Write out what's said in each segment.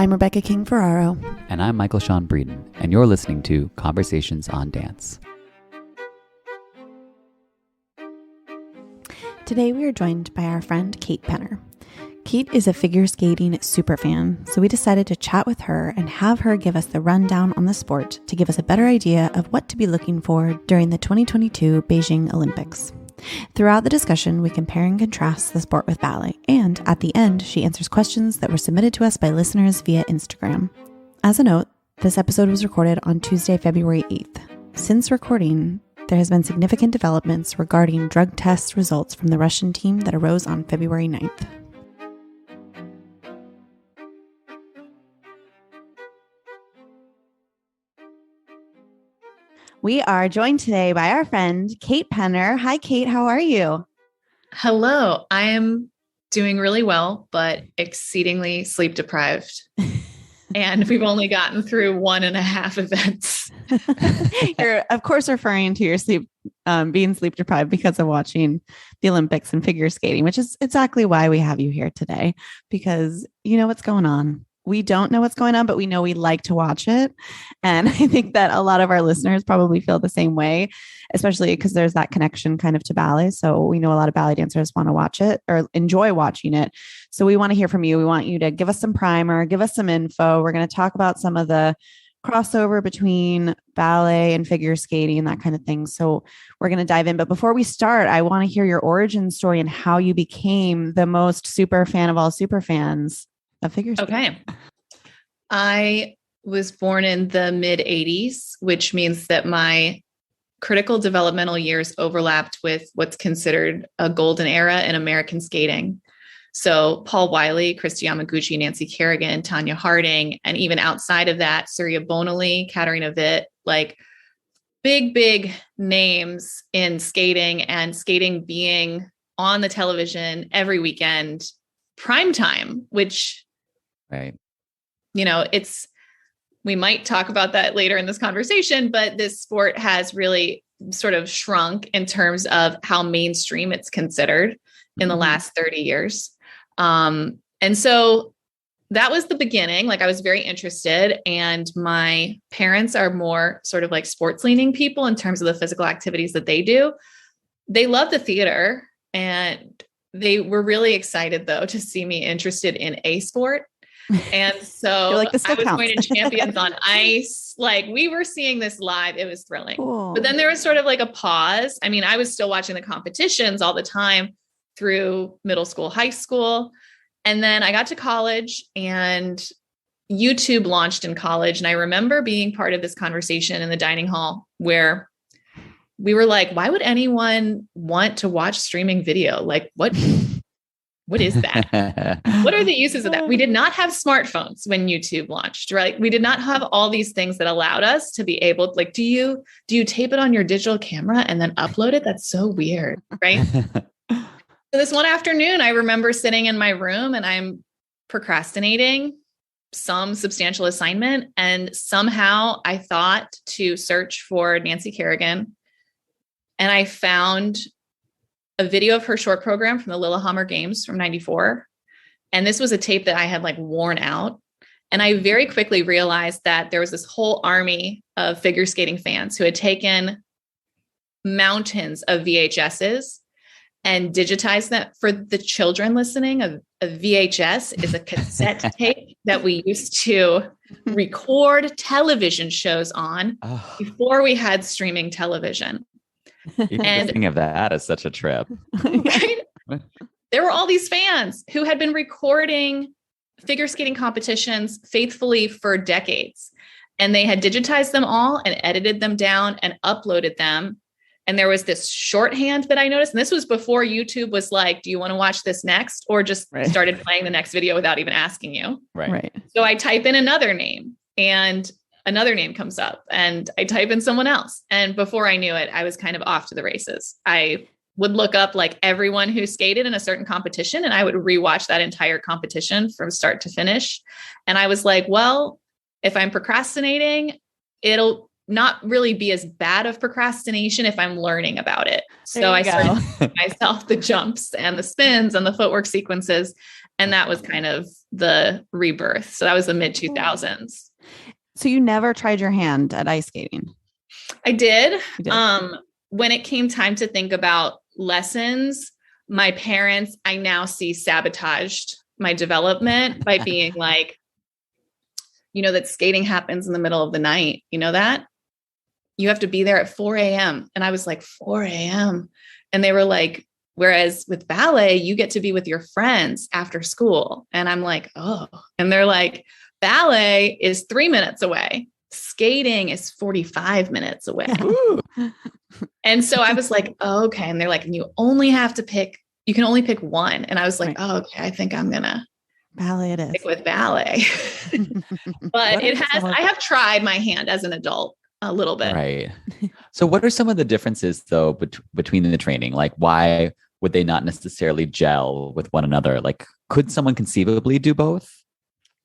I'm Rebecca King-Ferraro. And I'm Michael Sean Breeden, and you're listening to Conversations on Dance. Today we are joined by our friend Kate Penner. Kate is a figure skating superfan, so we decided to chat with her and have her give us the rundown on the sport to give us a better idea of what to be looking for during the 2022 Beijing Olympics. Throughout the discussion, we compare and contrast the sport with ballet, and at the end, she answers questions that were submitted to us by listeners via Instagram. As a note, this episode was recorded on Tuesday, February 8th. Since recording, there has been significant developments regarding drug test results from the Russian team that arose on February 9th. We are joined today by our friend, Kate Penner. Hi, Kate. How are you? Hello. I am doing really well, but exceedingly sleep deprived. And we've only gotten through 1.5 events. You're, of course, referring to your sleep, being sleep deprived because of watching the Olympics and figure skating, which is exactly why we have you here today, because you know what's going on. We don't know what's going on, but we know we like to watch it. And I think that a lot of our listeners probably feel the same way, especially because there's that connection kind of to ballet. So we know a lot of ballet dancers want to watch it or enjoy watching it. So we want to hear from you. We want you to give us some primer, give us some info. We're going to talk about some of the crossover between ballet and figure skating and that kind of thing. So we're going to dive in. But before we start, I want to hear your origin story and how you became the most super fan of all super fans of figure skating. Okay. I was born in the mid 80s, which means that my critical developmental years overlapped with what's considered a golden era in American skating. So Paul Wiley, Christy Yamaguchi, Nancy Kerrigan, Tanya Harding, and even outside of that, Surya Bonali, Katarina Witt, like big names in skating, and skating being on the television every weekend, prime time, which, right. You know, we might talk about that later in this conversation, but this sport has really sort of shrunk in terms of how mainstream it's considered in the last 30 years. And so that was the beginning. Like, I was very interested, and my parents are more sort of like sports leaning people in terms of the physical activities that they do. They love the theater, and they were really excited though to see me interested in a sport. And so like, I was going to Champions on Ice. Like, we were seeing this live. It was thrilling. Cool. But then there was sort of like a pause. I mean, I was still watching the competitions all the time through middle school, high school. And then I got to college, and YouTube launched in college. And I remember being part of this conversation in the dining hall where we were like, why would anyone want to watch streaming video? Like, what is that? What are the uses of that? We did not have smartphones when YouTube launched, right? We did not have all these things that allowed us to be able to, like, do you tape it on your digital camera and then upload it? That's so weird, right? So this one afternoon, I remember sitting in my room and I'm procrastinating some substantial assignment. And somehow I thought to search for Nancy Kerrigan, and I found a video of her short program from the Lillehammer Games from 94. And this was a tape that I had like worn out. And I very quickly realized that there was this whole army of figure skating fans who had taken mountains of VHSs and digitized them. For the children listening, a VHS is a cassette tape that we used to record television shows on before we had streaming television. Even thinking of that as such a trip. Right? There were all these fans who had been recording figure skating competitions faithfully for decades. And they had digitized them all and edited them down and uploaded them. And there was this shorthand that I noticed. And this was before YouTube was like, do you want to watch this next? Or just started playing the next video without even asking you. Right. So I type in another name, and another name comes up, and I type in someone else. And before I knew it, I was kind of off to the races. I would look up like everyone who skated in a certain competition, and I would rewatch that entire competition from start to finish. And I was like, well, if I'm procrastinating, it'll not really be as bad of procrastination if I'm learning about it. So I started giving myself the jumps and the spins and the footwork sequences. And that was kind of the rebirth. So that was the mid 2000s. So you never tried your hand at ice skating? I did. You did. When it came time to think about lessons, my parents, I now see, sabotaged my development by being like, you know, that skating happens in the middle of the night. You know that? You have to be there at 4 a.m. And I was like, 4 a.m. And they were like, whereas with ballet, you get to be with your friends after school. And I'm like, oh, and they're like, ballet is 3 minutes away. Skating is 45 minutes away. And so I was like, oh, okay. And they're like, and you can only pick one. And I was like, oh, okay, I think I'm going to ballet it is. stick with ballet. But I have tried my hand as an adult a little bit. Right. So what are some of the differences though between the training? Like why would they not necessarily gel with one another? Like could someone conceivably do both?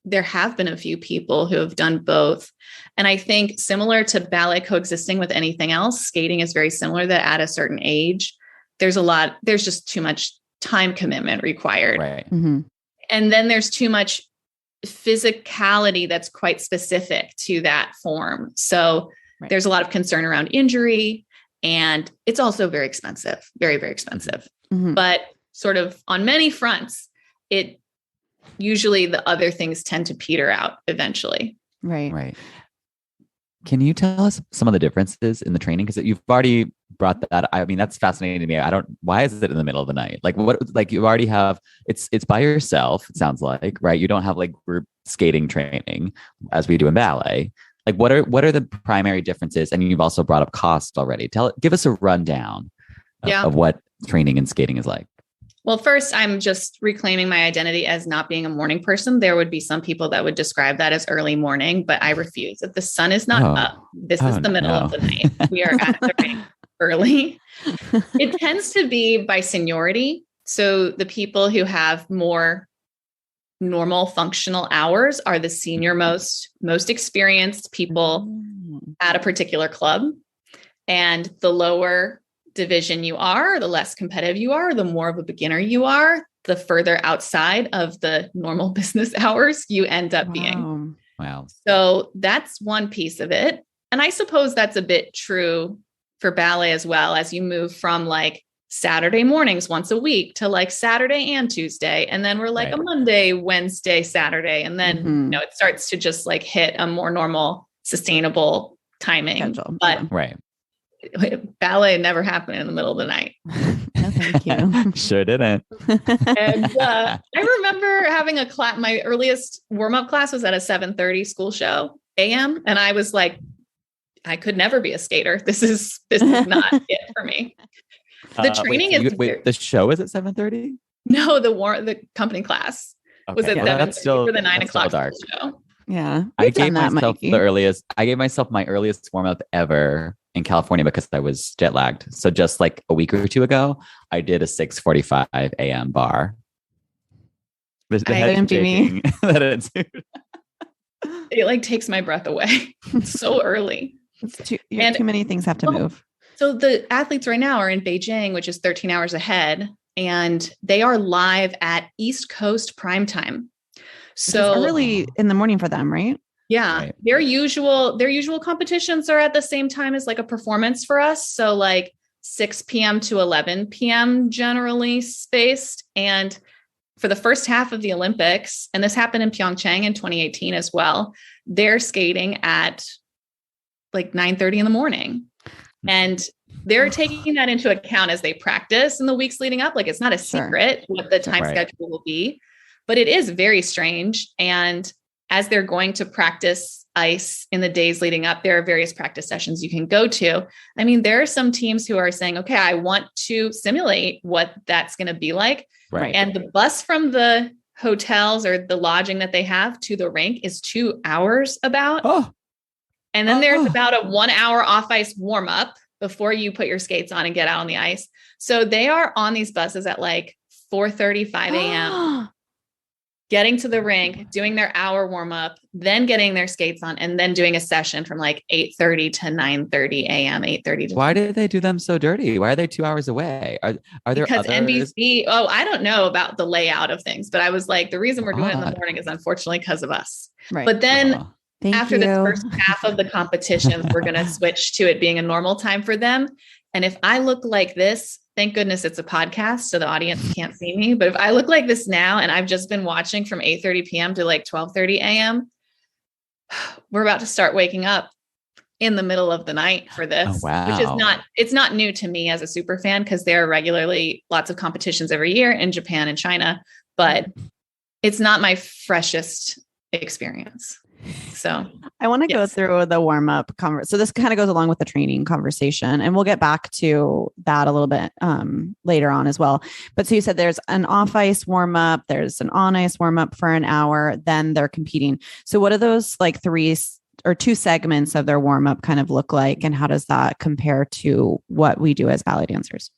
There have been a few people who have done both. And I think similar to ballet coexisting with anything else, skating is very similar that at a certain age, there's just too much time commitment required. Right. Mm-hmm. And then there's too much physicality that's quite specific to that form. So there's a lot of concern around injury, and it's also very expensive, very, very expensive. Mm-hmm. But sort of on many fronts, usually the other things tend to peter out eventually. Right. Right. Can you tell us some of the differences in the training? Because you've already brought that. I mean, that's fascinating to me. Why is it in the middle of the night? Like you already have, it's by yourself, it sounds like, right? You don't have like group skating training as we do in ballet. Like what are the primary differences? And you've also brought up cost already. Give us a rundown of what training and skating is like. Well, first, I'm just reclaiming my identity as not being a morning person. There would be some people that would describe that as early morning, but I refuse. If the sun is not up, this is the middle of the night. We are at the rink early. It tends to be by seniority. So the people who have more normal functional hours are the senior most experienced people at a particular club. And the lower division you are, the less competitive you are, the more of a beginner you are, the further outside of the normal business hours you end up being. Wow. So that's one piece of it. And I suppose that's a bit true for ballet as well, as you move from like Saturday mornings once a week to like Saturday and Tuesday. And then we're like a Monday, Wednesday, Saturday. And then, it starts to just like hit a more normal, sustainable timing. Schedule. But ballet never happened in the middle of the night. No, thank you. Sure didn't. And I remember having a class. My earliest warm-up class was at a 7:30 school show a.m. And I was like, I could never be a skater. This is not it for me. The training the show is at 7:30? No, the company class was at 7:30 for the 9 o'clock show. Yeah. I gave myself my earliest warm-up ever in California because I was jet lagged. So just like a week or two ago, I did a 6:45 a.m. bar. It like takes my breath away. It's so early. Too many things have to move. So the athletes right now are in Beijing, which is 13 hours ahead, and they are live at East Coast prime time. So it's early in the morning for them, right? Yeah. Right. Their usual competitions are at the same time as like a performance for us. So like 6 p.m. to 11 p.m. generally spaced. And for the first half of the Olympics, and this happened in Pyeongchang in 2018 as well, they're skating at like 9:30 in the morning. And they're taking that into account as they practice in the weeks leading up. Like it's not a secret what the time schedule will be, but it is very strange. And as they're going to practice ice in the days leading up, there are various practice sessions you can go to. I mean, there are some teams who are saying, okay, I want to simulate what that's going to be like. Right. And the bus from the hotels or the lodging that they have to the rink is 2 hours about. And then there's about a 1 hour off ice warm up before you put your skates on and get out on the ice. So they are on these buses at like 4:35 a.m. getting to the rink, doing their hour warm up, then getting their skates on, and then doing a session from like 8:30 to 9:30 a.m., 8:30 to Why did they do them so dirty? Why are they 2 hours away? Are there because others? NBC, I don't know about the layout of things, but I was like, the reason we're doing it in the Odd. morning is unfortunately because of us. Right. But then Oh, after the first half of the competitions, we're going to switch to it being a normal time for them. And if I look like this, thank goodness it's a podcast, so the audience can't see me. But if I look like this now, and I've just been watching from 8:30 p.m. to like 12:30 a.m., we're about to start waking up in the middle of the night for this, Oh, wow. which is it's not new to me as a super fan, because there are regularly lots of competitions every year in Japan and China, but it's not my freshest experience. So I want to go yes. through the warm up conversation. So this kind of goes along with the training conversation, and we'll get back to that a little bit later on as well. But so you said there's an off ice warm up, there's an on ice warm up for an hour, then they're competing. So what do those like 3 or 2 segments of their warm up kind of look like, and how does that compare to what we do as ballet dancers?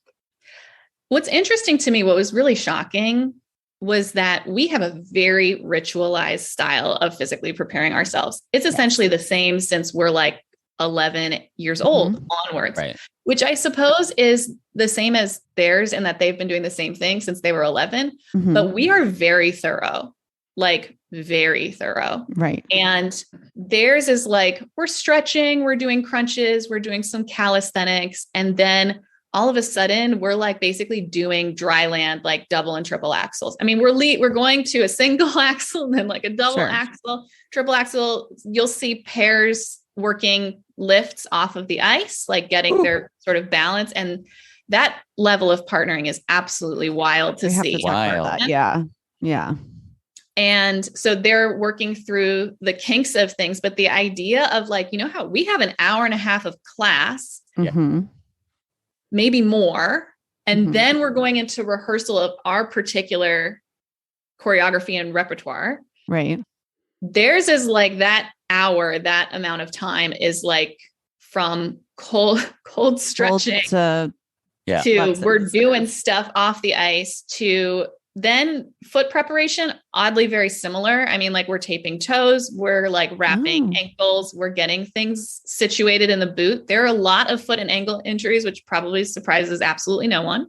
What's interesting to me, what was really shocking, was that we have a very ritualized style of physically preparing ourselves. It's essentially the same since we're like 11 years old onwards, right. which I suppose is the same as theirs in that they've been doing the same thing since they were 11, but we are very thorough, like very thorough. Right. And theirs is like, we're stretching, we're doing crunches, we're doing some calisthenics. And then all of a sudden we're like basically doing dry land, like double and triple axles. I mean, we're going to a single axle and then like a double axle, triple axle. You'll see pairs working lifts off of the ice, like getting their sort of balance. And that level of partnering is absolutely wild to see. That. Yeah. Yeah. And so they're working through the kinks of things, but the idea of like, you know how we have an hour and a half of class, maybe more. And then we're going into rehearsal of our particular choreography and repertoire. Right. Theirs is like that hour, that amount of time is like from cold stretching to we're doing stuff off the ice to then foot preparation, oddly very similar. I mean, like we're taping toes, we're like wrapping ankles, we're getting things situated in the boot. There are a lot of foot and ankle injuries, which probably surprises absolutely no one.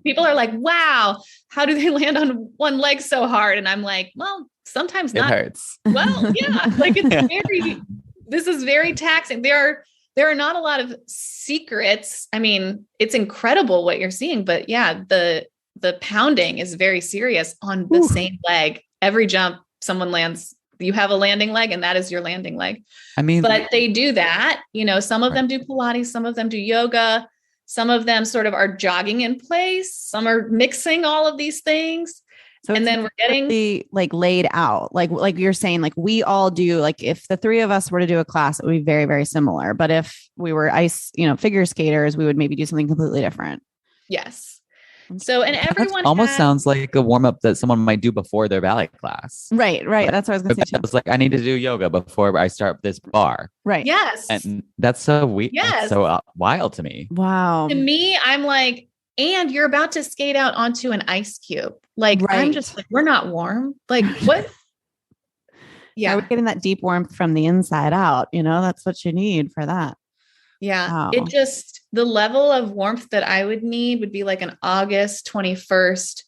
People are like, wow, how do they land on one leg so hard? And I'm like, well, sometimes not. It hurts. Well, yeah, like this is very taxing. There are not a lot of secrets. I mean, it's incredible what you're seeing, but yeah, the pounding is very serious on the same leg. Every jump, someone lands, you have a landing leg and that is your landing leg. I mean, but they do that, you know, some of them do Pilates, some of them do yoga. Some of them sort of are jogging in place. Some are mixing all of these things. So and then we're getting like laid out, like you're saying, like we all do, like if the 3 of us were to do a class, it would be very, very similar. But if we were figure skaters, we would maybe do something completely different. Yes. So, and everyone almost sounds like a warm up that someone might do before their ballet class. Right. That's what I was going to say. It's like, I need to do yoga before I start this bar. Right. Yes. And that's so weird. Yes. So wild to me. Wow. To me, I'm like, and you're about to skate out onto an ice cube. Like, I'm just like, we're not warm. Like what? Yeah. We're getting that deep warmth from the inside out. You know, that's what you need for that. Yeah. Wow. It just, the level of warmth that I would need would be like an August 21st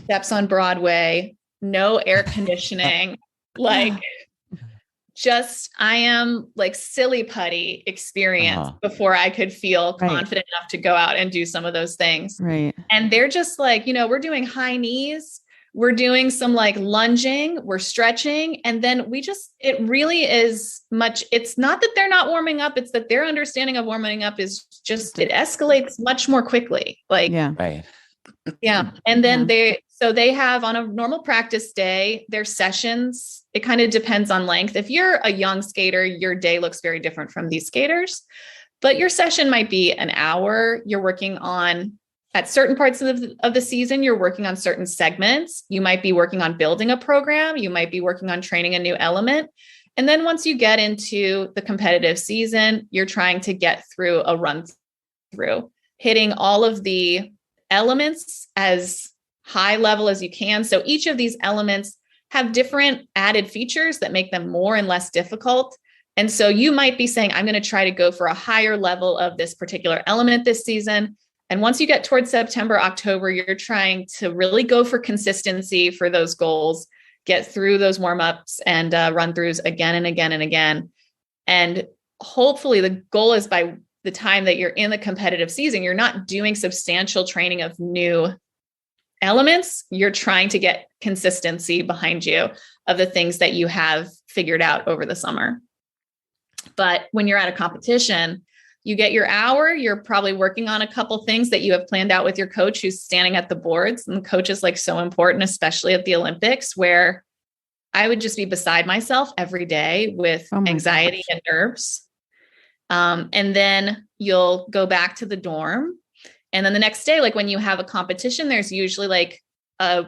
steps on Broadway, no air conditioning, like just, I am like silly putty experience before I could feel confident enough to go out and do some of those things. Right. And they're just like, you know, we're doing high knees, we're doing some like lunging, we're stretching. And then it really is much. It's not that they're not warming up. It's that their understanding of warming up is just, it escalates much more quickly. Like, yeah. And then they have on a normal practice day, their sessions, it kind of depends on length. If you're a young skater, your day looks very different from these skaters, but your session might be an hour. You're working on, at certain parts of the season, you're working on certain segments. You might be working on building a program. You might be working on training a new element. And then once you get into the competitive season, you're trying to get through a run through, hitting all of the elements as high level as you can. So each of these elements have different added features that make them more and less difficult. And so you might be saying, I'm going to try to go for a higher level of this particular element this season. And once you get towards September, October, you're trying to really go for consistency for those goals, get through those warm-ups and run-throughs again and again and again. And hopefully the goal is by the time that you're in the competitive season, you're not doing substantial training of new elements. You're trying to get consistency behind you of the things that you have figured out over the summer. But when you're at a competition, you get your hour, you're probably working on a couple things that you have planned out with your coach who's standing at the boards. And the coach is like so important, especially at the Olympics, where I would just be beside myself every day with anxiety and nerves. And then you'll go back to the dorm. And then the next day, like when you have a competition, there's usually like a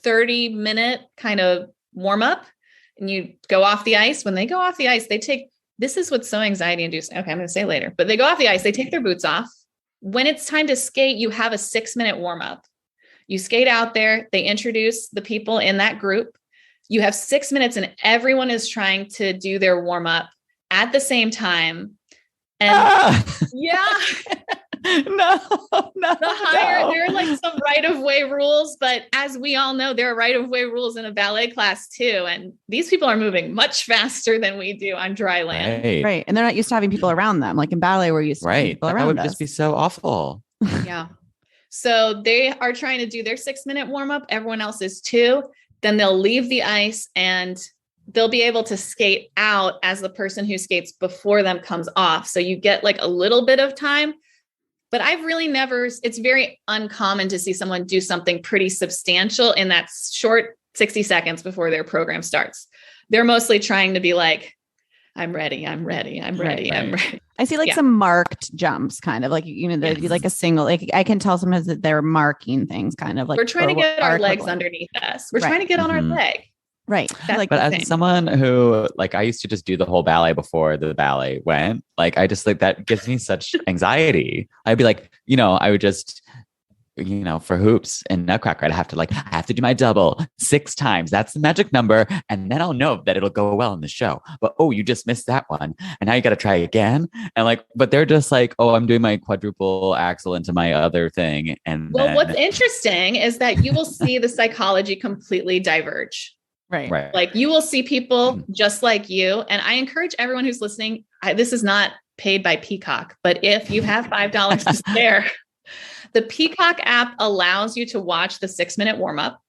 30-minute kind of warm up and you go off the ice. When they go off the ice, this is what's so anxiety inducing. Okay, I'm going to say later, but they go off the ice, they take their boots off. When it's time to skate, you have a 6-minute warm up. You skate out there, they introduce the people in that group. You have 6 minutes and everyone is trying to do their warm up at the same time. And there are like some right-of-way rules, but as we all know, there are right-of-way rules in a ballet class too. And these people are moving much faster than we do on dry land. Right. And they're not used to having people around them. Like in ballet, we're used to having people around us. That would just be so awful. Yeah. So they are trying to do their 6-minute warm-up. Everyone else is too. Then they'll leave the ice and they'll be able to skate out as the person who skates before them comes off. So you get like a little bit of time, but I've really it's very uncommon to see someone do something pretty substantial in that short 60 seconds before their program starts. They're mostly trying to be like, I'm ready. I'm ready. I'm ready. Right. I'm ready. I see like some marked jumps kind of like, there'd be like a single, like I can tell sometimes that they're marking things kind of like. We're trying to get our legs underneath us. We're trying to get on our leg. Right. But as someone who I used to just do the whole ballet before the ballet went, I just that gives me such anxiety. I'd be like, I would just, for hoops and Nutcracker, I have to do my double 6 times. That's the magic number. And then I'll know that it'll go well in the show. But, you just missed that one. And now you got to try again. And but they're just like, I'm doing my quadruple axel into my other thing. And what's interesting is that you will see the psychology completely diverge. Right. Like you will see people just like you. And I encourage everyone who's listening, this is not paid by Peacock, but if you have $5 to spare, the Peacock app allows you to watch the 6-minute warm-up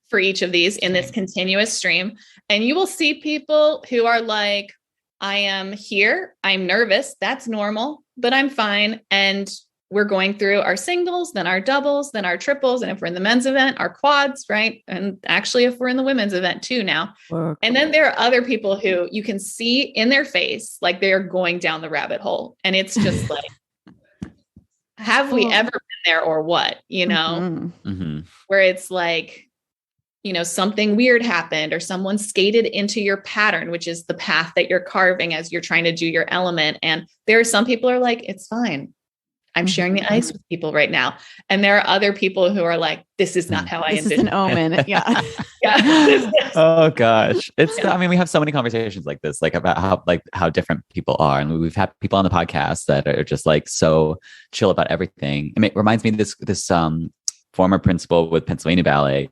for each of these in this continuous stream. And you will see people who are like, I am here. I'm nervous. That's normal, but I'm fine. And we're going through our singles, then our doubles, then our triples. And if we're in the men's event, our quads, right? And actually, if we're in the women's event too now. And then there are other people who you can see in their face, like they are going down the rabbit hole. And it's just like, have we ever been there or what, where it's like, something weird happened or someone skated into your pattern, which is the path that you're carving as you're trying to do your element. And there are some people who are like, it's fine. I'm sharing the ice with people right now. And there are other people who are like, this is not how I envisioned. This is an omen. Yeah. Oh gosh. We have so many conversations like this, about how different people are. And we've had people on the podcast that are just so chill about everything. It reminds me of this former principal with Pennsylvania Ballet,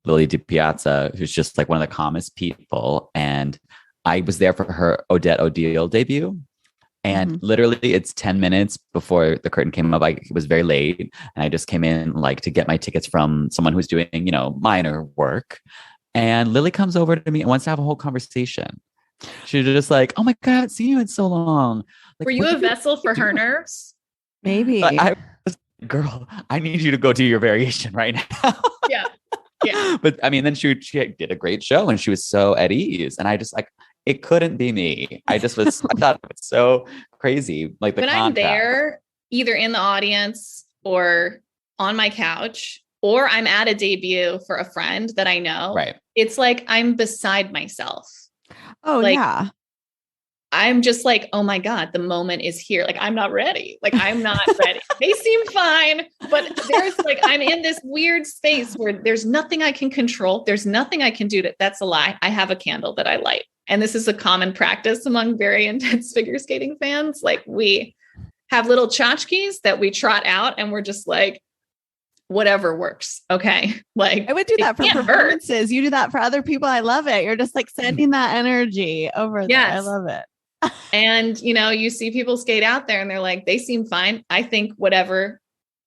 Lily DiPiazza, who's just one of the calmest people. And I was there for her Odette O'Deal debut. And literally it's 10 minutes before the curtain came up. It was very late and I just came in to get my tickets from someone who's doing, minor work. And Lily comes over to me and wants to have a whole conversation. She was just like, oh my God, I haven't seen you in so long. Were you a vessel for her nerves? Maybe. I was, girl, I need you to go do your variation right now. Yeah. Yeah. But then she did a great show and she was so at ease. And I just it couldn't be me. I thought it was so crazy. But I'm there either in the audience or on my couch, or I'm at a debut for a friend that I know. Right. It's like, I'm beside myself. Oh, yeah. I'm just like, oh my God, the moment is here. Like, I'm not ready. Like, I'm not ready. They seem fine, but there's like, I'm in this weird space where there's nothing I can control. There's nothing I can do. That's a lie. I have a candle that I light. And this is a common practice among very intense figure skating fans. Like, we have little tchotchkes that we trot out and we're just like, whatever works. Okay. Like, I would do that for performances. You do that for other people. I love it. You're just like sending that energy over there. I love it. And, you know, you see people skate out there and they're like, they seem fine. I think whatever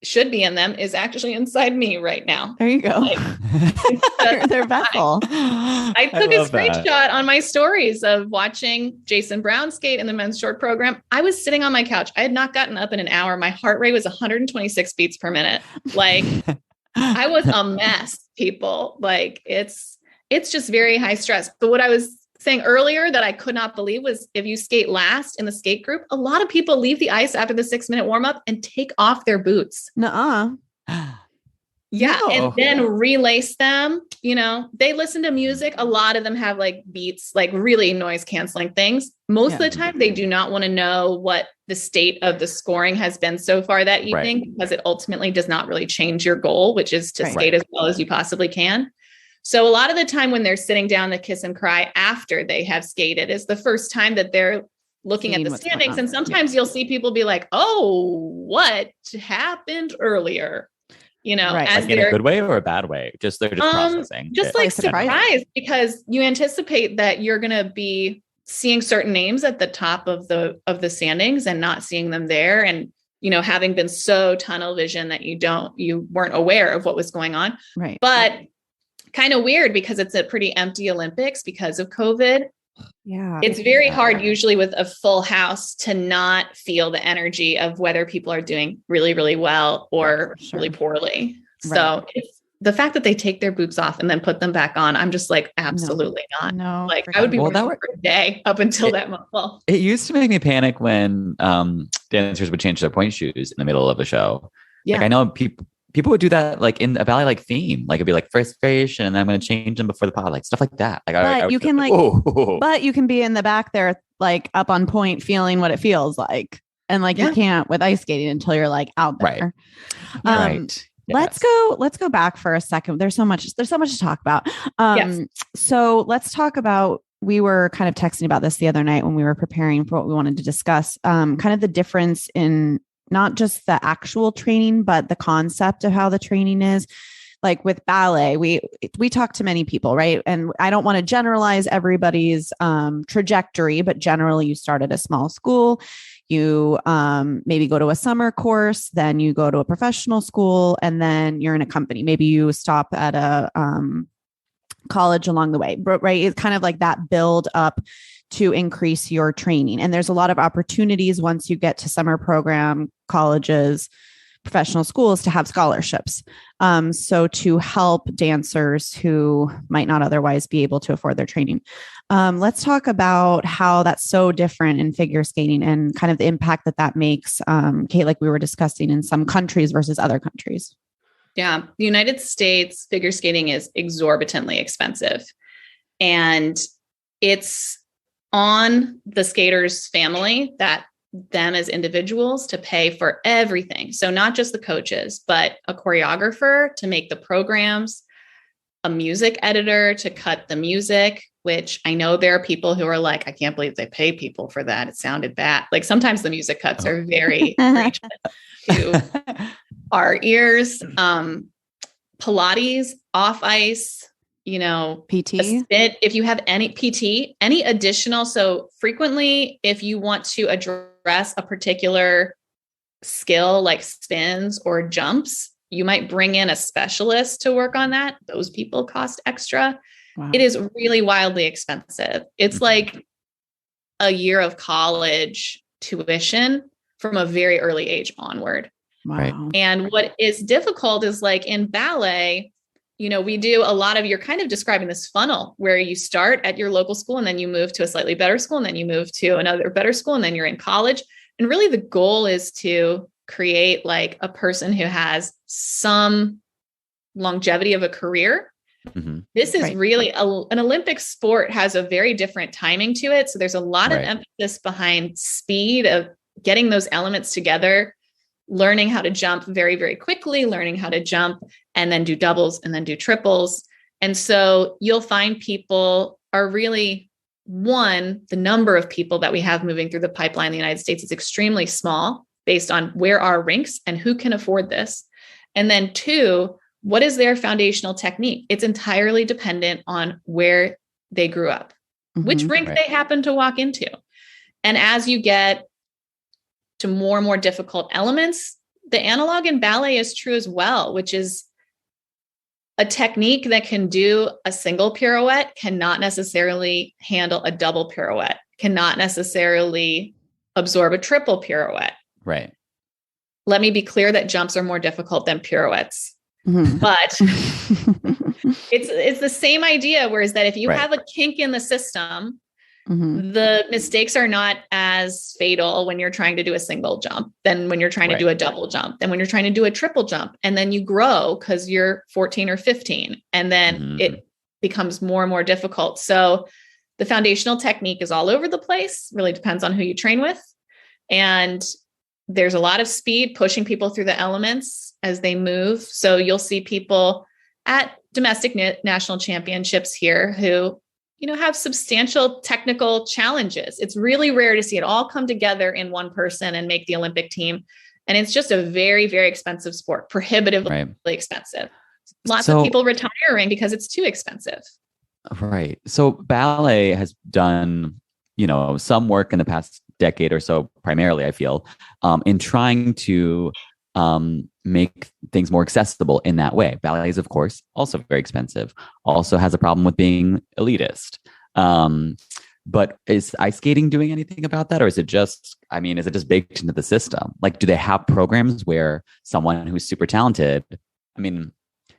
should be in them is actually inside me right now. There you go. Like, their vessel. I took a screenshot on my stories of watching Jason Brown skate in the men's short program. I was sitting on my couch. I had not gotten up in an hour. My heart rate was 126 beats per minute. Like, I was a mess, people. Like, it's just very high stress. But what I was saying earlier that I could not believe was, if you skate last in the skate group, a lot of people leave the ice after the 6-minute warm up and take off their boots. Nuh-uh. Yeah. No. And then relace them. You know, they listen to music. A lot of them have like beats, like really noise canceling things. Most of the time, they do not want to know what the state of the scoring has been so far that evening, because it ultimately does not really change your goal, which is to skate as well as you possibly can. So a lot of the time when they're sitting down to kiss and cry after they have skated is the first time that they're looking at the standings. And sometimes you'll see people be like, oh, what happened earlier? You know, as like in a good way or a bad way? Just they're just processing. Just like surprised, because you anticipate that you're going to be seeing certain names at the top of the standings and not seeing them there. And, you know, having been so tunnel vision that you weren't aware of what was going on. Right. But kind of weird because it's a pretty empty Olympics because of COVID. Yeah. It's very hard usually with a full house to not feel the energy of whether people are doing really, really well or really poorly. Right. So it's the fact that they take their boots off and then put them back on. I'm just like, absolutely not. No. Like, I would be working for a day up until that moment. Well, it used to make me panic when dancers would change their point shoes in the middle of a show. Yeah. Like, I know people would do that, like in a ballet, like theme, like it'd be like first variation, and then I'm going to change them before the pod, like stuff like that. Like, but you can but you can be in the back there, like up on point, feeling what it feels like, and like you can't with ice skating until you're like out there. Right. Let's go back for a second. There's so much to talk about. So let's talk about. We were kind of texting about this the other night when we were preparing for what we wanted to discuss. Kind of the difference in not just the actual training, but the concept of how the training is. Like with ballet, we talk to many people, right? And I don't want to generalize everybody's trajectory, but generally you start at a small school, you maybe go to a summer course, then you go to a professional school, and then you're in a company. Maybe you stop at a college along the way, right? It's kind of like that build up to increase your training. And there's a lot of opportunities once you get to summer program, colleges, professional schools to have scholarships. So to help dancers who might not otherwise be able to afford their training. Let's talk about how that's so different in figure skating and kind of the impact that makes, Kate, like we were discussing, in some countries versus other countries. Yeah. The United States figure skating is exorbitantly expensive, and it's on the skater's family, that them as individuals, to pay for everything. So not just the coaches, but a choreographer to make the programs, a music editor to cut the music, which I know there are people who are like, I can't believe they pay people for that. It sounded bad. Like, sometimes the music cuts are very preachy to our ears. Pilates, off ice, you know, PT, if you have any PT, any additional. So frequently, if you want to address a particular skill like spins or jumps, you might bring in a specialist to work on that. Those people cost extra. Wow. It is really wildly expensive. It's like a year of college tuition from a very early age onward. Wow. And what is difficult is, like in ballet, you know, we do a lot of, you're kind of describing this funnel where you start at your local school and then you move to a slightly better school and then you move to another better school and then you're in college. And really the goal is to create like a person who has some longevity of a career This is really an Olympic sport has a very different timing to it. So there's a lot of emphasis behind speed of getting those elements together, learning how to jump very, very quickly, learning how to jump and then do doubles and then do triples. And so you'll find people are really, one, the number of people that we have moving through the pipeline in the United States is extremely small based on where are rinks and who can afford this. And then two, what is their foundational technique? It's entirely dependent on where they grew up, which rink they happen to walk into. And as you get to more and more difficult elements, the analog in ballet is true as well, which is a technique that can do a single pirouette cannot necessarily handle a double pirouette, cannot necessarily absorb a triple pirouette. Right. Let me be clear that jumps are more difficult than pirouettes. But it's the same idea. Whereas that if you have a kink in the system, the mistakes are not as fatal when you're trying to do a single jump than when you're trying to do a double jump, then when you're trying to do a triple jump. And then you grow because you're 14 or 15, and then it becomes more and more difficult. So the foundational technique is all over the place, really depends on who you train with. And there's a lot of speed pushing people through the elements as they move. So you'll see people at domestic national championships here who, you know, have substantial technical challenges. It's really rare to see it all come together in one person and make the Olympic team. And it's just a very, very expensive sport, prohibitively expensive. Lots of people retiring because it's too expensive. Right. So ballet has done, you know, some work in the past decade or so, primarily, I feel, in trying to make things more accessible in that way. Ballet is, of course, also very expensive, also has a problem with being elitist. But is ice skating doing anything about that? Or is it just baked into the system? Like, do they have programs where someone who's super talented, I mean,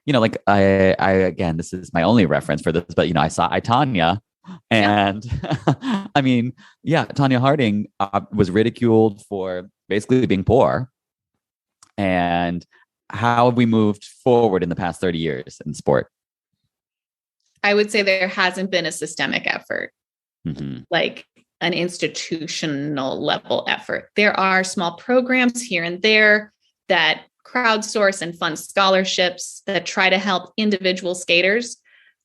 you know, like I again, this is my only reference for this, but, you know, I saw Tanya. And I mean, Tanya Harding was ridiculed for basically being poor. And how have we moved forward in the past 30 years in sport? I would say there hasn't been a systemic effort, like an institutional level effort. There are small programs here and there that crowdsource and fund scholarships that try to help individual skaters.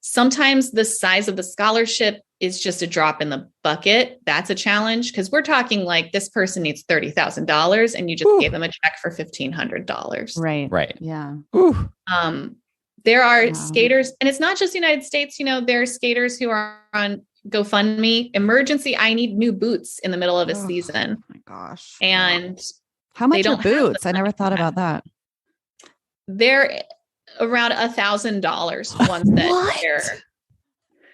Sometimes the size of the scholarship is just a drop in the bucket. That's a challenge because we're talking like this person needs $30,000 and you just gave them a check for $1,500. Right. Yeah. There are skaters, and it's not just the United States. You know, there are skaters who are on GoFundMe. Emergency, I need new boots in the middle of a season. Oh my gosh. And how much are boots? I never thought about that. They're around $1,000 ones that they're.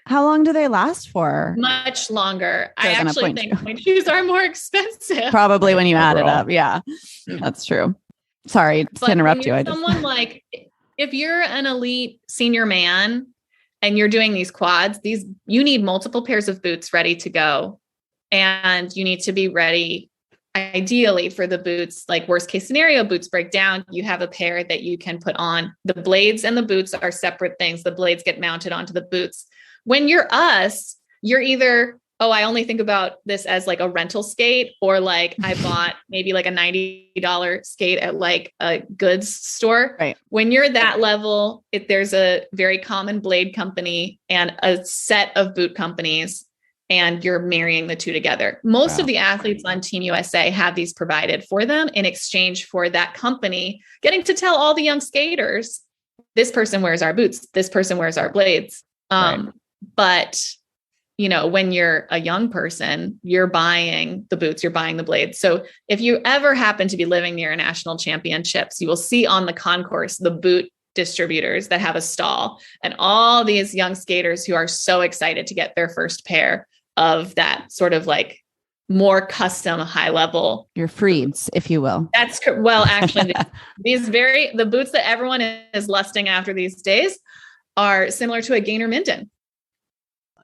How long do they last for? Much longer. I actually think my shoes are more expensive. Probably when you add it up. Yeah, that's true. Sorry to interrupt you. Someone like, if you're an elite senior man and you're doing these quads, you need multiple pairs of boots ready to go. And you need to be ready, ideally, for the boots. Like worst case scenario, boots break down. You have a pair that you can put on. The blades and the boots are separate things. The blades get mounted onto the boots. When you're us, you're either, I only think about this as like a rental skate, or like I bought maybe like a $90 skate at like a goods store. Right. When you're that level, there's a very common blade company and a set of boot companies, and you're marrying the two together. Most of the athletes on Team USA have these provided for them in exchange for that company getting to tell all the young skaters, this person wears our boots, this person wears our blades. But, you know, when you're a young person, you're buying the boots, you're buying the blades. So if you ever happen to be living near a national championships, you will see on the concourse the boot distributors that have a stall, and all these young skaters who are so excited to get their first pair of that sort of like more custom high level. Your Freeds, if you will. That's well, actually, the boots that everyone is lusting after these days are similar to a Gainer Minden.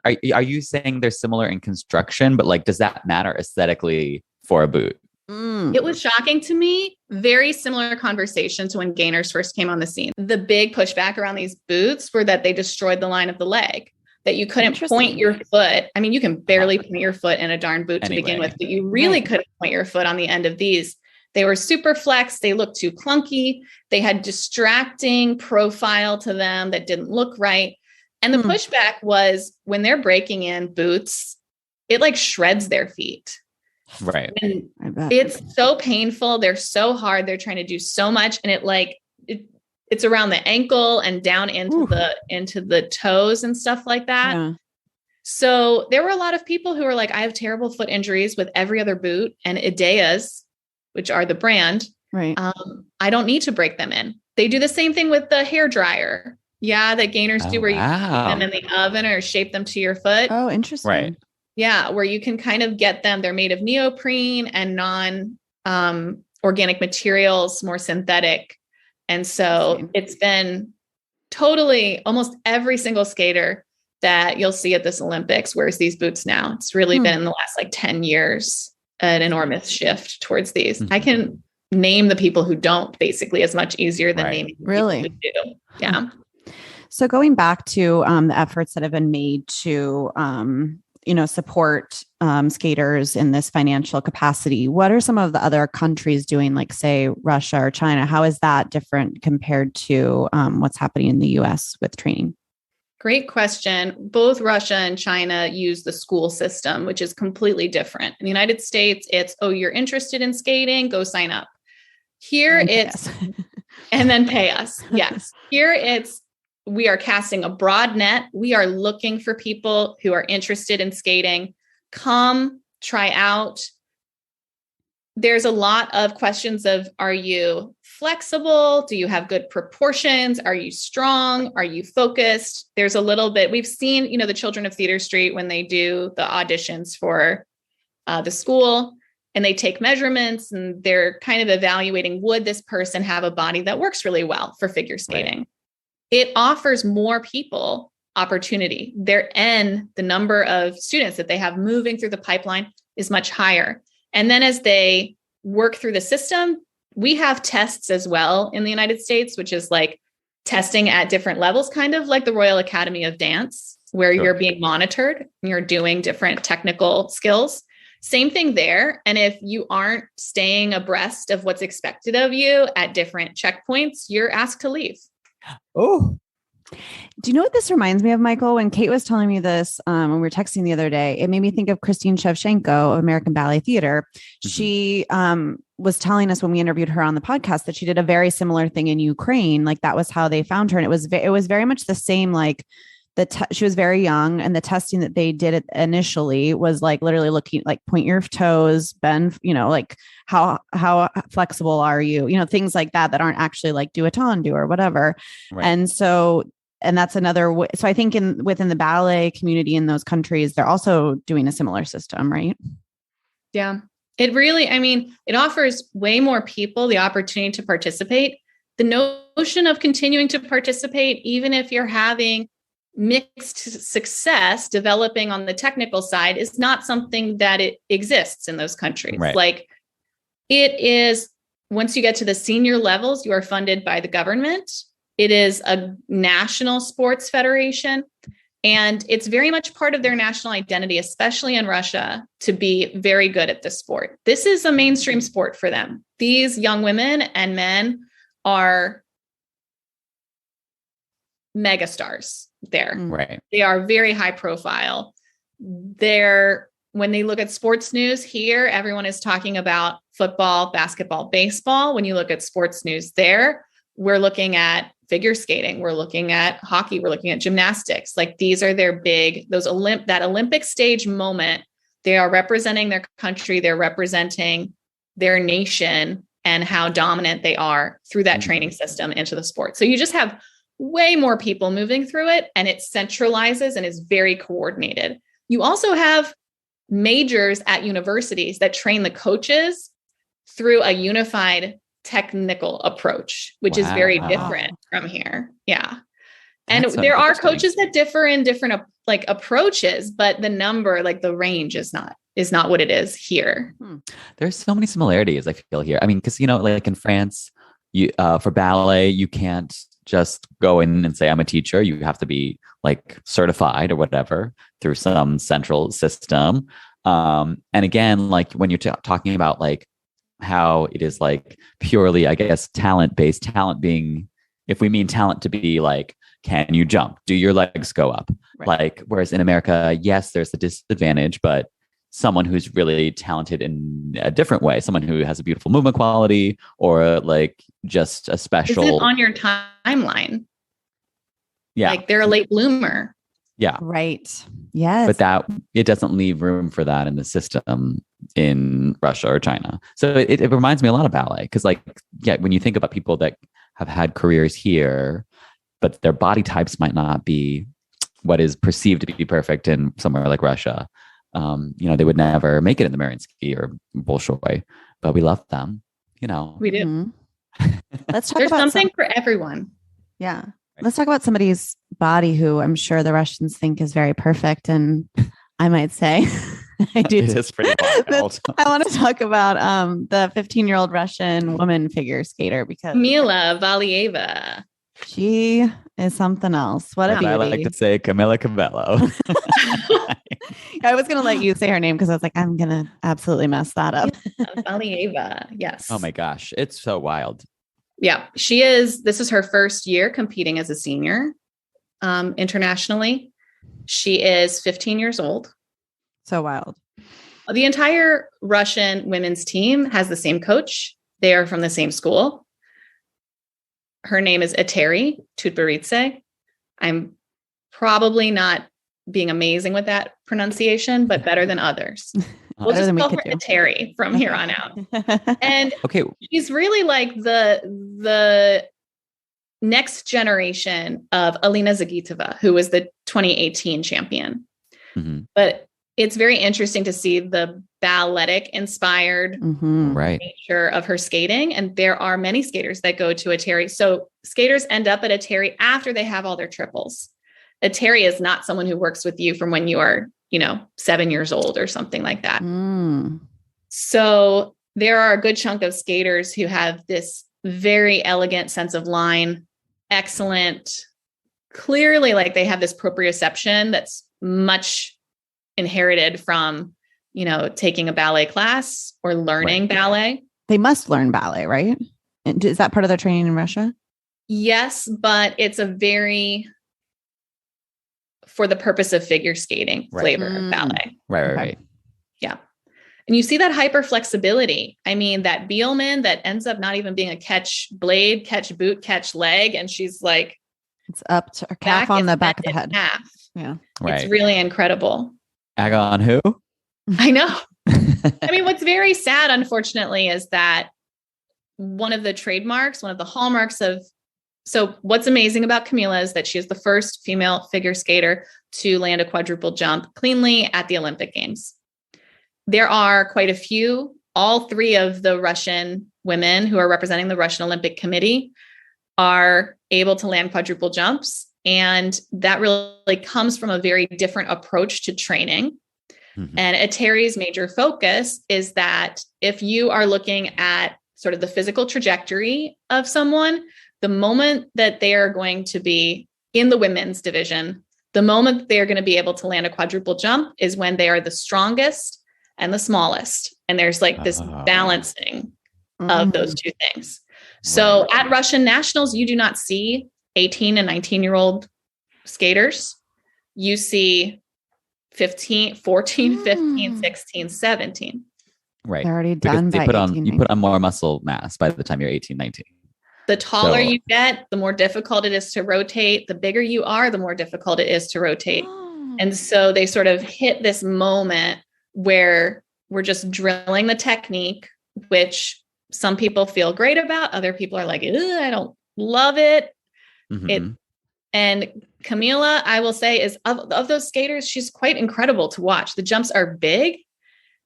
Are you saying they're similar in construction, but like, does that matter aesthetically for a boot? It was shocking to me very similar conversation to when gainers first came on the scene. The big pushback around these boots were that they destroyed the line of the leg, that you couldn't point your foot. I mean, you can barely point your foot in a darn boot to begin with, but you really couldn't point your foot on the end of these. They were super flex. They looked too clunky. They had distracting profile to them that didn't look right. And the pushback was when they're breaking in boots, it like shreds their feet. Right. And it's so painful. They're so hard. They're trying to do so much. And it's around the ankle and down into the toes and stuff like that. Yeah. So there were a lot of people who were like, I have terrible foot injuries with every other boot, and Ideas, which are the brand, right? I don't need to break them in. They do the same thing with the hair dryer. Yeah. That gainers do where you put them in the oven or shape them to your foot. Oh, interesting. Right. Yeah. Where you can kind of get them. They're made of neoprene and non-organic materials, more synthetic. And so it's been totally almost every single skater that you'll see at this Olympics wears these boots now. It's really been in the last like 10 years, an enormous shift towards these. I can name the people who don't basically as much easier than naming the people who do. Yeah. So going back to the efforts that have been made to, support skaters in this financial capacity, what are some of the other countries doing, like say Russia or China? How is that different compared to what's happening in the US with training? Great question. Both Russia and China use the school system, which is completely different. In the United States, it's, oh, you're interested in skating, go sign up. Here it's, and then pay us. Yes. Here it's, we are casting a broad net. We are looking for people who are interested in skating. Come try out. There's a lot of questions of, are you flexible? Do you have good proportions? Are you strong? Are you focused? There's a little bit, we've seen, the Children of Theater Street, when they do the auditions for the school and they take measurements and they're kind of evaluating, would this person have a body that works really well for figure skating? Right. It offers more people opportunity. The number of students that they have moving through the pipeline is much higher. And then as they work through the system, we have tests as well in the United States, which is like testing at different levels, kind of like the Royal Academy of Dance, where you're being monitored and you're doing different technical skills. Same thing there. And if you aren't staying abreast of what's expected of you at different checkpoints, you're asked to leave. Oh, do you know what this reminds me of, Michael? When Kate was telling me this, when we were texting the other day, it made me think of Christine Shevchenko of American Ballet Theater. Mm-hmm. She was telling us when we interviewed her on the podcast that she did a very similar thing in Ukraine. Like that was how they found her. And it was very much the same, like she was very young, and the testing that they did initially was like literally looking like point your toes, bend, like how flexible are you, things like that aren't actually like do a tendu or whatever. Right. And that's another way. So I think within the ballet community in those countries, they're also doing a similar system, right? Yeah, it really, it offers way more people the opportunity to participate. The notion of continuing to participate, even if you're having mixed success developing on the technical side, is not something that it exists in those countries. Right. Like it is, once you get to the senior levels, you are funded by the government. It is a national sports federation, and it's very much part of their national identity, especially in Russia, to be very good at this sport. This is a mainstream sport for them. These young women and men are megastars there. Right. They are very high profile. When they look at sports news here, everyone is talking about football, basketball, baseball. When you look at sports news there, we're looking at figure skating. We're looking at hockey. We're looking at gymnastics. Like these are their big, that Olympic stage moment. They are representing their country. They're representing their nation and how dominant they are through that training system into the sport. So you just have way more people moving through it, and it centralizes and is very coordinated. You also have majors at universities that train the coaches through a unified technical approach, which is very different from here. Yeah. And there are coaches that differ in different approaches, but the range is not is not what it is here. There's so many similarities I feel here. I mean, because, like in France, you for ballet, you can't just go in and say, I'm a teacher. You have to be like certified or whatever through some central system. And again, like when you're talking about like how it is like purely, I guess, talent being, if we mean talent to be like, can you jump? Do your legs go up? Right. Like, whereas in America, yes, there's a disadvantage, but someone who's really talented in a different way, someone who has a beautiful movement quality or like just a special. Isn't on your timeline. Yeah. Like they're a late bloomer. Yeah. Right. Yes. But that it doesn't leave room for that in the system in Russia or China. So it reminds me a lot of ballet because like, yeah, when you think about people that have had careers here, but their body types might not be what is perceived to be perfect in somewhere like Russia. They would never make it in the Mariinsky or Bolshoi, but we love them, We do. Mm-hmm. Let's talk There's about something for everyone. Yeah. Right. Let's talk about somebody's body who I'm sure the Russians think is very perfect. And I might say, I do. It is pretty wild. I want to talk about the 15-year-old Russian woman figure skater because Kamila Valieva. She is something else. What a beauty. I like to say Camila Cabello. I was going to let you say her name because I was like, I'm going to absolutely mess that up. Valieva. Yes. Oh my gosh. It's so wild. Yeah. This is her first year competing as a senior internationally. She is 15 years old. So wild. The entire Russian women's team has the same coach. They are from the same school. Her name is Eteri Tutberidze. I'm probably not being amazing with that pronunciation, but better than others. We'll just call her Eteri from here on out. And she's really like the next generation of Alina Zagitova, who was the 2018 champion. Mm-hmm. But it's very interesting to see the balletic inspired nature of her skating. And there are many skaters that go to Eteri. So skaters end up at Eteri after they have all their triples. Eteri is not someone who works with you from when you are, 7 years old or something like that. So there are a good chunk of skaters who have this very elegant sense of line, excellent, clearly like they have this proprioception that's much inherited from, taking a ballet class or learning ballet. They must learn ballet, right? And is that part of their training in Russia? Yes, but it's a very, for the purpose of figure skating flavor of ballet. Right. Yeah. And you see that hyper flexibility. I mean, that Bielman that ends up not even being a catch blade, catch boot, catch leg. And she's like, it's up to a calf on the back of the head. Half. Yeah. Right. It's really incredible. Agon who? I know. I mean, what's very sad, unfortunately, is that one of the trademarks, one of the hallmarks so what's amazing about Kamila is that she is the first female figure skater to land a quadruple jump cleanly at the Olympic Games. There are quite a few. All three of the Russian women who are representing the Russian Olympic Committee are able to land quadruple jumps. And that really comes from a very different approach to training. Mm-hmm. And Eteri's major focus is that if you are looking at sort of the physical trajectory of someone, the moment that they are going to be in the women's division, the moment that they're going to be able to land a quadruple jump is when they are the strongest and the smallest. And there's like this balancing of those two things. So at Russian nationals, you do not see 18 and 19-year-old skaters. You see 15, 14, 15, 16, 17. Right. They're already done by 18, you put on more muscle mass by the time you're 18, 19. The taller you get, the more difficult it is to rotate. The bigger you are, the more difficult it is to rotate. And so they sort of hit this moment where we're just drilling the technique, which some people feel great about. Other people are like, I don't love it. Mm-hmm. And Kamila, I will say, is of those skaters, she's quite incredible to watch. The jumps are big.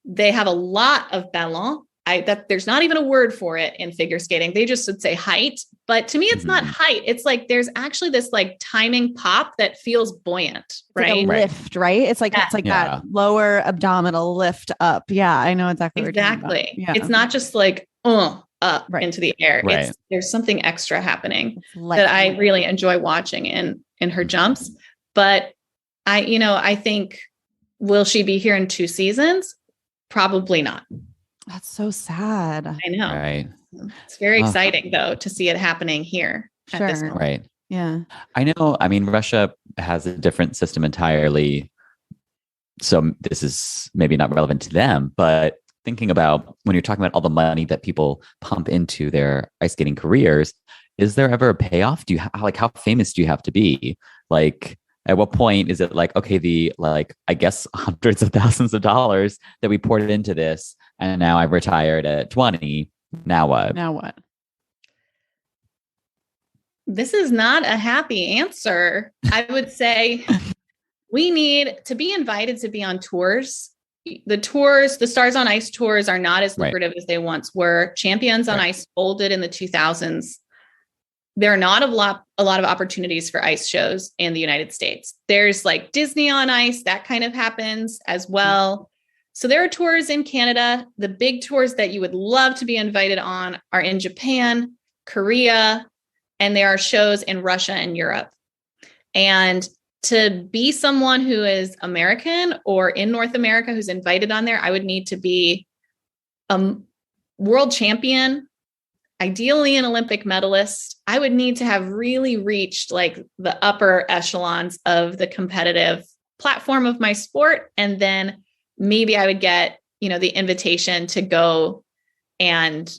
They have a lot of ballon, that there's not even a word for it in figure skating. They just would say height, but to me, it's not height. It's like, there's actually this like timing pop that feels buoyant, right? Like a lift, right? It's like, it's like that lower abdominal lift up. Yeah. I know exactly. Exactly. Yeah. It's not just like, up into the air. Right. There's something extra happening that I really enjoy watching in her jumps. But I think, will she be here in 2 seasons? Probably not. That's so sad. I know. Right. It's very exciting though, to see it happening here at this moment. Right. Yeah. I know. I mean, Russia has a different system entirely. So this is maybe not relevant to them, but thinking about when you're talking about all the money that people pump into their ice skating careers, is there ever a payoff? Do you how famous do you have to be? Like, at what point is it like, okay, I guess hundreds of thousands of dollars that we poured into this, and now I've retired at 20. Now what? This is not a happy answer. I would say we need to be invited to be on tours. The Stars on Ice tours are not as lucrative as they once were. Champions on Ice folded in the 2000s. There are not a lot of opportunities for ice shows in the United States. There's like Disney on Ice, that kind of happens as well. So there are tours in Canada. The big tours that you would love to be invited on are in Japan, Korea, and there are shows in Russia and Europe. And to be someone who is American or in North America who's invited on there, I would need to be a world champion, ideally an Olympic medalist. I would need to have really reached like the upper echelons of the competitive platform of my sport. And then maybe I would get, the invitation to go and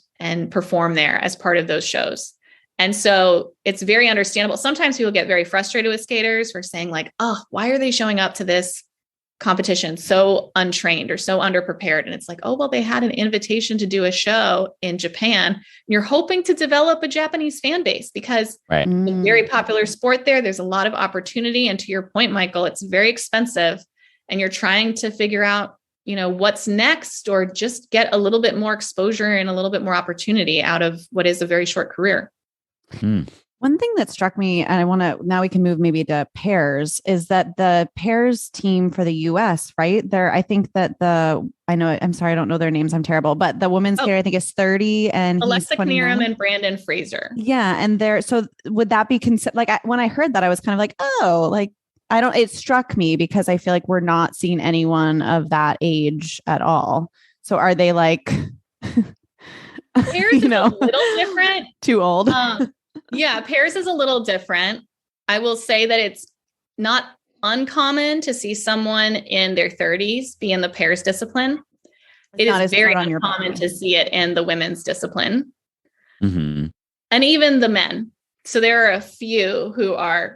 perform there as part of those shows. And so it's very understandable. Sometimes people get very frustrated with skaters for saying like, oh, why are they showing up to this competition so untrained or so underprepared? And it's like, oh, well, they had an invitation to do a show in Japan. You're hoping to develop a Japanese fan base because it's a very popular sport there. There's a lot of opportunity. And to your point, Michael, it's very expensive. And you're trying to figure out, what's next, or just get a little bit more exposure and a little bit more opportunity out of what is a very short career. One thing that struck me, and now we can move maybe to pairs, is that the pairs team for the US, right? I think that I'm sorry, I don't know their names. I'm terrible, but the women's skater, I think, is 30 and Alexa Knierim and Brandon Fraser. Yeah. And so would that be when I heard that, I was kind of like, oh, like, it struck me because I feel like we're not seeing anyone of that age at all. So are they like, pairs is a little different. Too old. Yeah, pairs is a little different. I will say that it's not uncommon to see someone in their 30s be in the pairs discipline. It is very uncommon to see it in the women's discipline. And even the men. So there are a few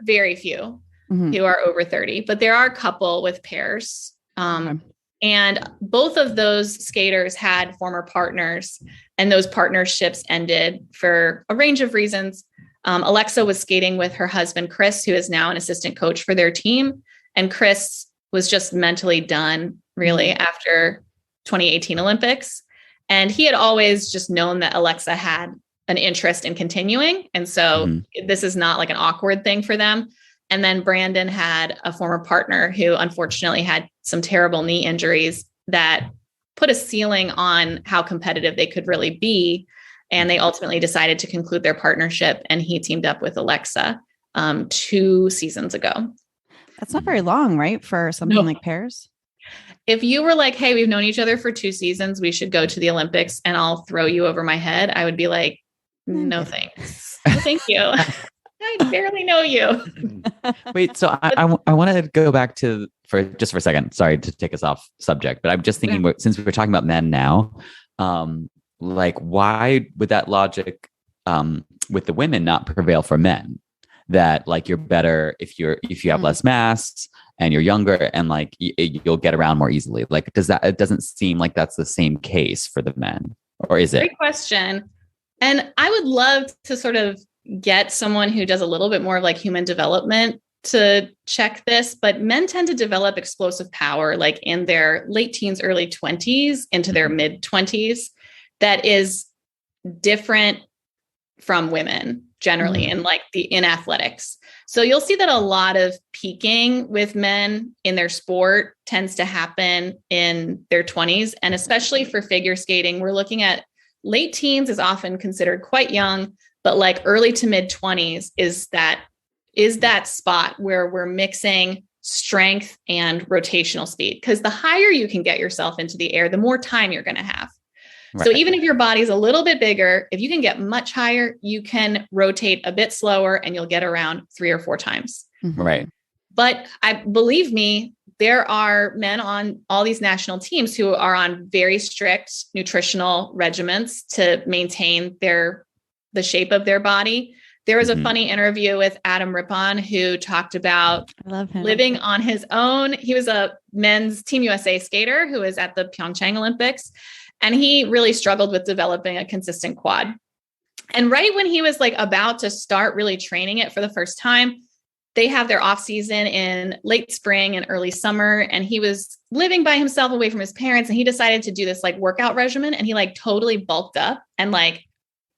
very few who are over 30, but there are a couple with pairs. And both of those skaters had former partners, and those partnerships ended for a range of reasons. Alexa was skating with her husband, Chris, who is now an assistant coach for their team. And Chris was just mentally done, really, after 2018 Olympics. And he had always just known that Alexa had an interest in continuing. And so this is not like an awkward thing for them. And then Brandon had a former partner who unfortunately had some terrible knee injuries that put a ceiling on how competitive they could really be. And they ultimately decided to conclude their partnership, and he teamed up with Alexa 2 seasons ago. That's not very long, right? For something like pairs. If you were like, hey, we've known each other for 2 seasons, we should go to the Olympics and I'll throw you over my head, I would be like, no, thanks. No, thank you. I barely know you. Wait, so I want to go back for a second. Sorry to take us off subject, but I'm just thinking, since we're talking about men now, like, why would that logic with the women not prevail for men? That like, you're better if you have less mass and you're younger, and like you'll get around more easily. Like, it doesn't seem like that's the same case for the men, or is it? Great question. And I would love to sort of get someone who does a little bit more of like human development to check this, but men tend to develop explosive power like in their late teens, early 20s into their mid 20s. that is different from women generally in athletics. So you'll see that a lot of peaking with men in their sport tends to happen in their 20s. And especially for figure skating, we're looking at late teens is often considered quite young, but like early to mid 20s is that spot where we're mixing strength and rotational speed. Because the higher you can get yourself into the air, the more time you're going to have. Right. So even if your body's a little bit bigger, if you can get much higher, you can rotate a bit slower and you'll get around 3 or 4 times. Right. But believe me, there are men on all these national teams who are on very strict nutritional regimens to maintain the shape of their body. There was a funny interview with Adam Rippon who talked about living on his own. He was a men's Team USA skater who was at the Pyeongchang Olympics. And he really struggled with developing a consistent quad. And right when he was like about to start really training it for the first time, they have their off season in late spring and early summer. And he was living by himself away from his parents. And he decided to do this like workout regimen. And he like totally bulked up and like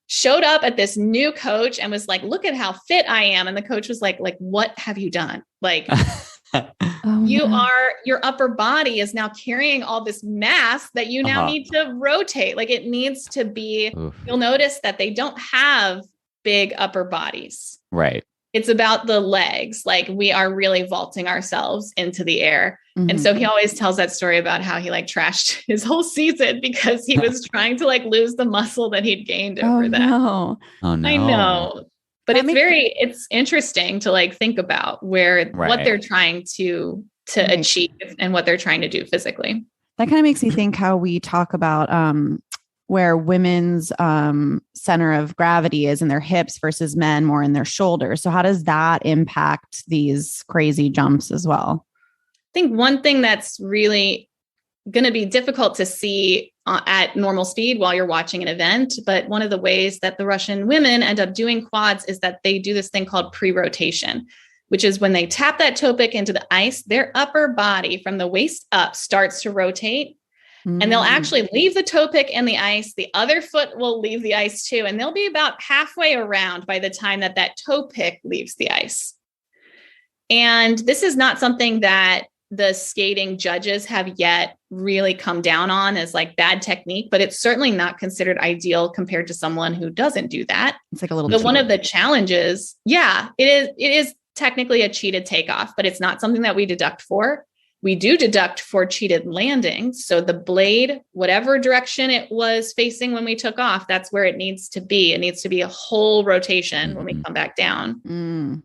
showed up at this new coach and was like, look at how fit I am. And the coach was like, what have you done? Like, your upper body is now carrying all this mass that you now need to rotate. Like it needs to be, you'll notice that they don't have big upper bodies. Right. It's about the legs. Like we are really vaulting ourselves into the air. And so he always tells that story about how he like trashed his whole season because he was trying to like lose the muscle that he'd gained over that. No. Oh no. I know. But it's interesting to like think about what they're trying to achieve and what they're trying to do physically. That kind of makes me think how we talk about where women's center of gravity is in their hips versus men more in their shoulders. So how does that impact these crazy jumps as well? I think one thing that's really going to be difficult to see at normal speed while you're watching an event. But one of the ways that the Russian women end up doing quads is that they do this thing called pre-rotation, which is when they tap that toe pick into the ice, their upper body from the waist up starts to rotate. And they'll actually leave the toe pick in the ice. The other foot will leave the ice too. And they'll be about halfway around by the time that toe pick leaves the ice. And this is not something that the skating judges have yet really come down on as like bad technique, but it's certainly not considered ideal compared to someone who doesn't do that. It's like a little. But one of the challenges, it is technically a cheated takeoff, but it's not something that we deduct for. We do deduct for cheated landings. So the blade, whatever direction it was facing when we took off, that's where it needs to be. It needs to be a whole rotation when we come back down.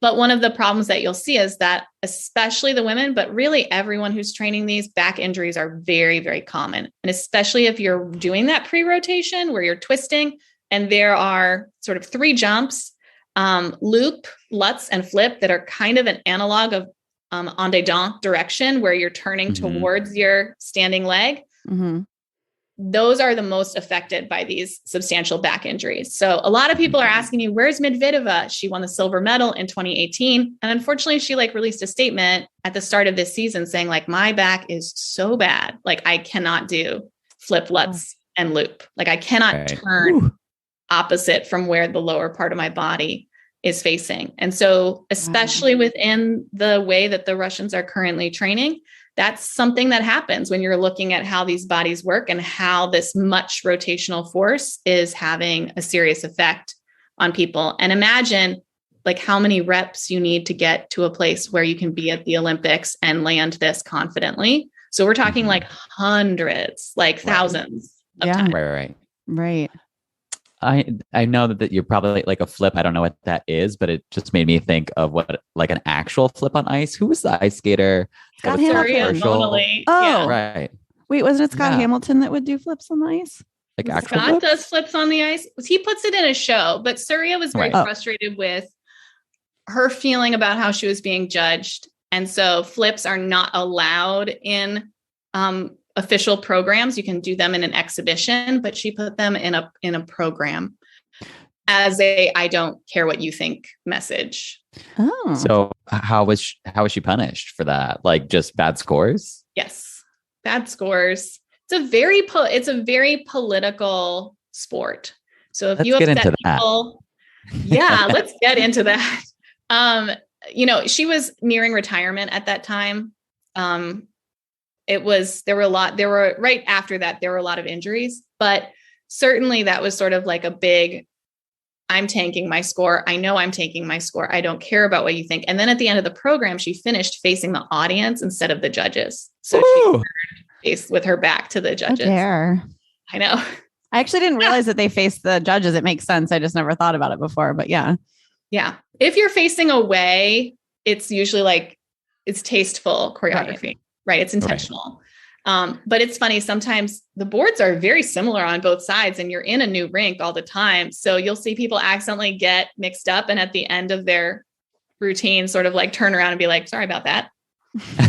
But one of the problems that you'll see is that especially the women, but really everyone who's training these, back injuries are very, very common. And especially if you're doing that pre-rotation where you're twisting and there are sort of 3 jumps, loop, lutz, and flip that are kind of an analog of en dedans direction where you're turning towards your standing leg. Those are the most affected by these substantial back injuries. So a lot of people are asking me, where's Medvedeva? She won the silver medal in 2018. And unfortunately, she like released a statement at the start of this season saying like, my back is so bad. Like I cannot do flip, lutz, and loop. Like I cannot turn opposite from where the lower part of my body is facing. And so especially within the way that the Russians are currently training, that's something that happens when you're looking at how these bodies work and how this much rotational force is having a serious effect on people. And imagine like how many reps you need to get to a place where you can be at the Olympics and land this confidently. So we're talking like hundreds, like thousands of times. Right. I know that you're probably like a flip. I don't know what that is, but it just made me think of what like an actual flip on ice. Who was the ice skater? Scott Hamilton. Oh, right. Wait, wasn't it Scott Hamilton that would do flips on the ice? Like actual Scott does flips on the ice. He puts it in a show, but Surya was very frustrated with her feeling about how she was being judged. And so flips are not allowed in official programs. You can do them in an exhibition, but she put them in a program as a I don't care what you think message. Oh. So how was she punished for that? Like just bad scores? Yes. Bad scores. it's a very political sport. So if you Let's get upset into that. people, yeah, let's get into that. She was nearing retirement at that time. There were right after that, there were a lot of injuries, but certainly that was sort of like a big, I'm tanking my score. I know I'm tanking my score. I don't care about what you think. And then at the end of the program, she finished facing the audience instead of the judges. So she faced with her back to the judges. I know. I actually didn't realize that they faced the judges. It makes sense. I just never thought about it before, but yeah. Yeah. If you're facing away, it's usually like it's tasteful choreography, right? It's intentional. Right. But it's funny. Sometimes the boards are very similar on both sides and you're in a new rink all the time. So you'll see people accidentally get mixed up and at the end of their routine, sort of like turn around and be like, sorry about that.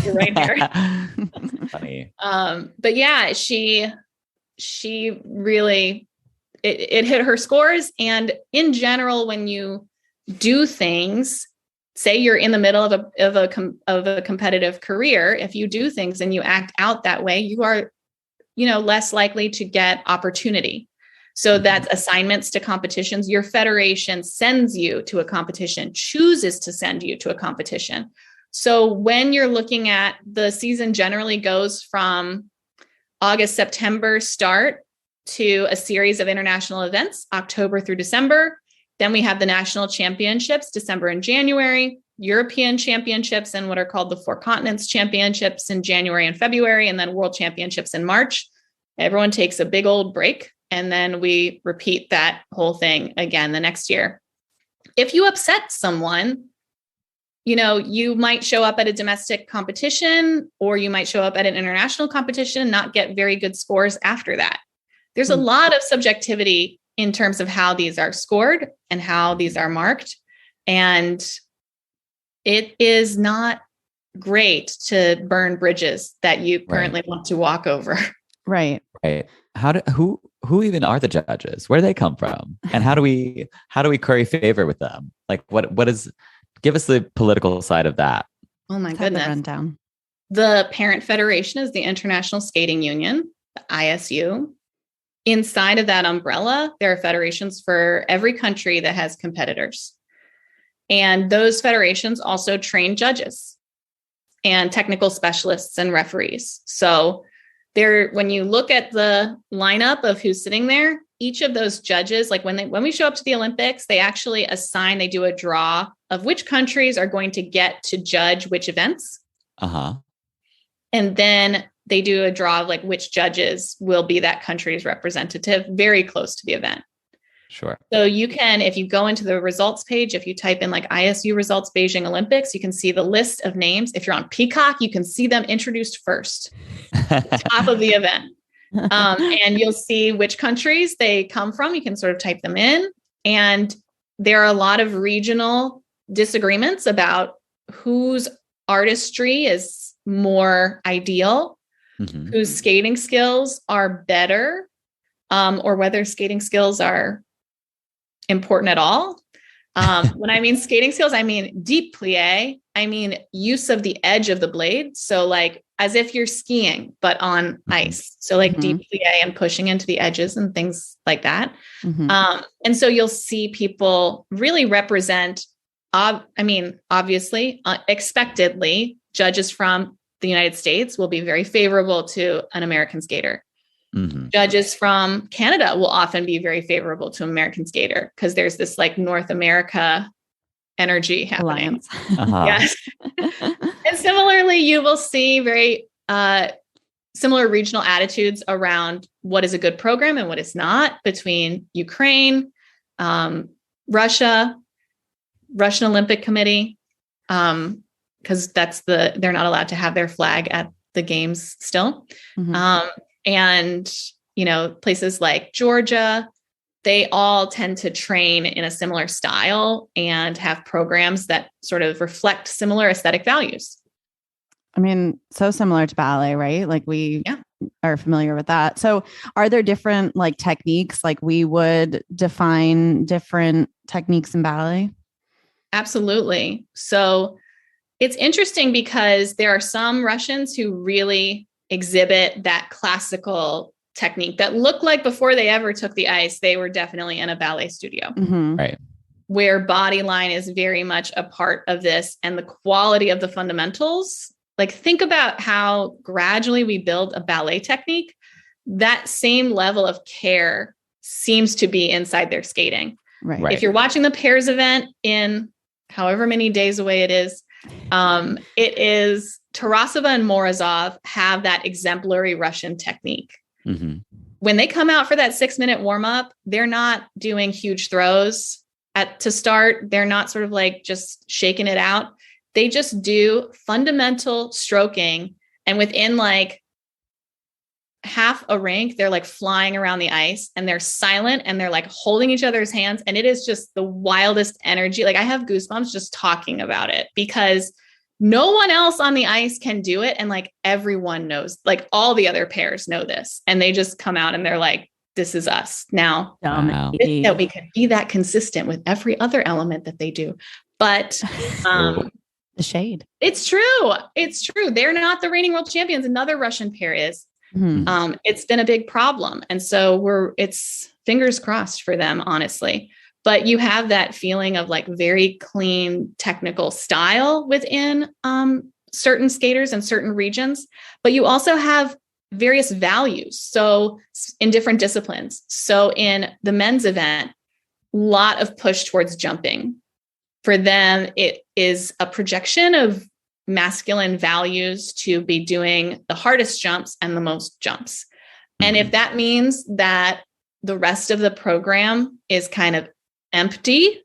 You're right here. Funny. But yeah, she really, it hit her scores. And in general, when you do things, say you're in the middle of a competitive career, if you do things and you act out that way, you are, less likely to get opportunity. So that's assignments to competitions. Your federation sends you to a competition, chooses to send you to a competition. So when you're looking at the season generally goes from August, September start to a series of international events, October through December. Then we have the national championships, December and January, European championships, and what are called the Four Continents championships in January and February, and then world championships in March. Everyone takes a big old break, and then we repeat that whole thing again the next year. If you upset someone, you might show up at a domestic competition, or you might show up at an international competition and not get very good scores after that. There's a lot of subjectivity in terms of how these are scored and how these are marked. And it is not great to burn bridges that you currently want to walk over. Right. Right. Who even are the judges? Where do they come from? And how do we curry favor with them? Like give us the political side of that. Oh my Let's goodness. have the rundown. The parent federation is the International Skating Union, the ISU. Inside of that umbrella, there are federations for every country that has competitors. And those federations also train judges and technical specialists and referees. So when you look at the lineup of who's sitting there, each of those judges, like when we show up to the Olympics, they actually they do a draw of which countries are going to get to judge which events. Uh-huh. And then they do a draw of like which judges will be that country's representative very close to the event. Sure. So you can, if you go into the results page, if you type in like ISU results Beijing Olympics, you can see the list of names. If you're on Peacock, you can see them introduced first, top of the event. And you'll see which countries they come from. You can sort of type them in. And there are a lot of regional disagreements about whose artistry is more ideal, whose skating skills are better, or whether skating skills are important at all. When I mean skating skills, I mean deep plie. I mean use of the edge of the blade. So like as if you're skiing, but on ice. So like deep plie and pushing into the edges and things like that. And so you'll see people really represent, obviously, expectedly, judges from the United States will be very favorable to an American skater. Judges from Canada will often be very favorable to an American skater because there's this like North America energy happening. Yes. And similarly, you will see very similar regional attitudes around what is a good program and what is not between Ukraine, Russia, Russian Olympic Committee, because they're not allowed to have their flag at the games still. And, places like Georgia, they all tend to train in a similar style and have programs that sort of reflect similar aesthetic values. I mean, so similar to ballet, right? Like we are familiar with that. So are there different like techniques, like we would define different techniques in ballet? Absolutely. So it's interesting because there are some Russians who really exhibit that classical technique that looked like before they ever took the ice, they were definitely in a ballet studio. Mm-hmm. Right. Where body line is very much a part of this, and the quality of the fundamentals. Like, think about how gradually we build a ballet technique. That same level of care seems to be inside their skating. Right. If you're watching the pairs event in however many days away it is Tarasova and Morozov have that exemplary Russian technique. Mm-hmm. When they come out for that 6-minute warm up, they're not doing huge throws to start. They're not sort of like just shaking it out. They just do fundamental stroking. And within like half a rink, they're like flying around the ice, and they're silent, and they're like holding each other's hands. And it is just the wildest energy. Like, I have goosebumps just talking about it, because no one else on the ice can do it. And like, everyone knows, like all the other pairs know this, and they just come out and they're like, this is us now. Wow. That we could be that consistent with every other element that they do. But the shade. It's true. It's true. They're not the reigning world champions. Another Russian pair is. Mm-hmm. It's been a big problem. And so it's fingers crossed for them, honestly. But you have that feeling of like very clean technical style within certain skaters and certain regions. But you also have various values. So in different disciplines. So in the men's event, a lot of push towards jumping. For them, it is a projection of masculine values to be doing the hardest jumps and the most jumps. And if that means that the rest of the program is kind of empty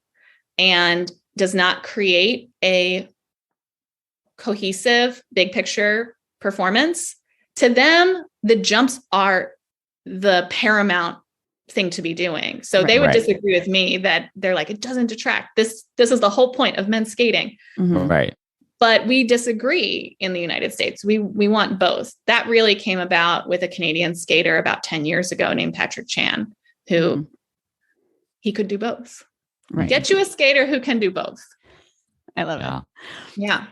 and does not create a cohesive big picture performance, to them, the jumps are the paramount thing to be doing. So they would disagree with me that they're like, it doesn't detract. This is the whole point of men's skating. Mm-hmm. Right. But we disagree in the United States. We want both. That really came about with a Canadian skater about 10 years ago named Patrick Chan, who he could do both. Right. Get you a skater who can do both. I love it. Yeah.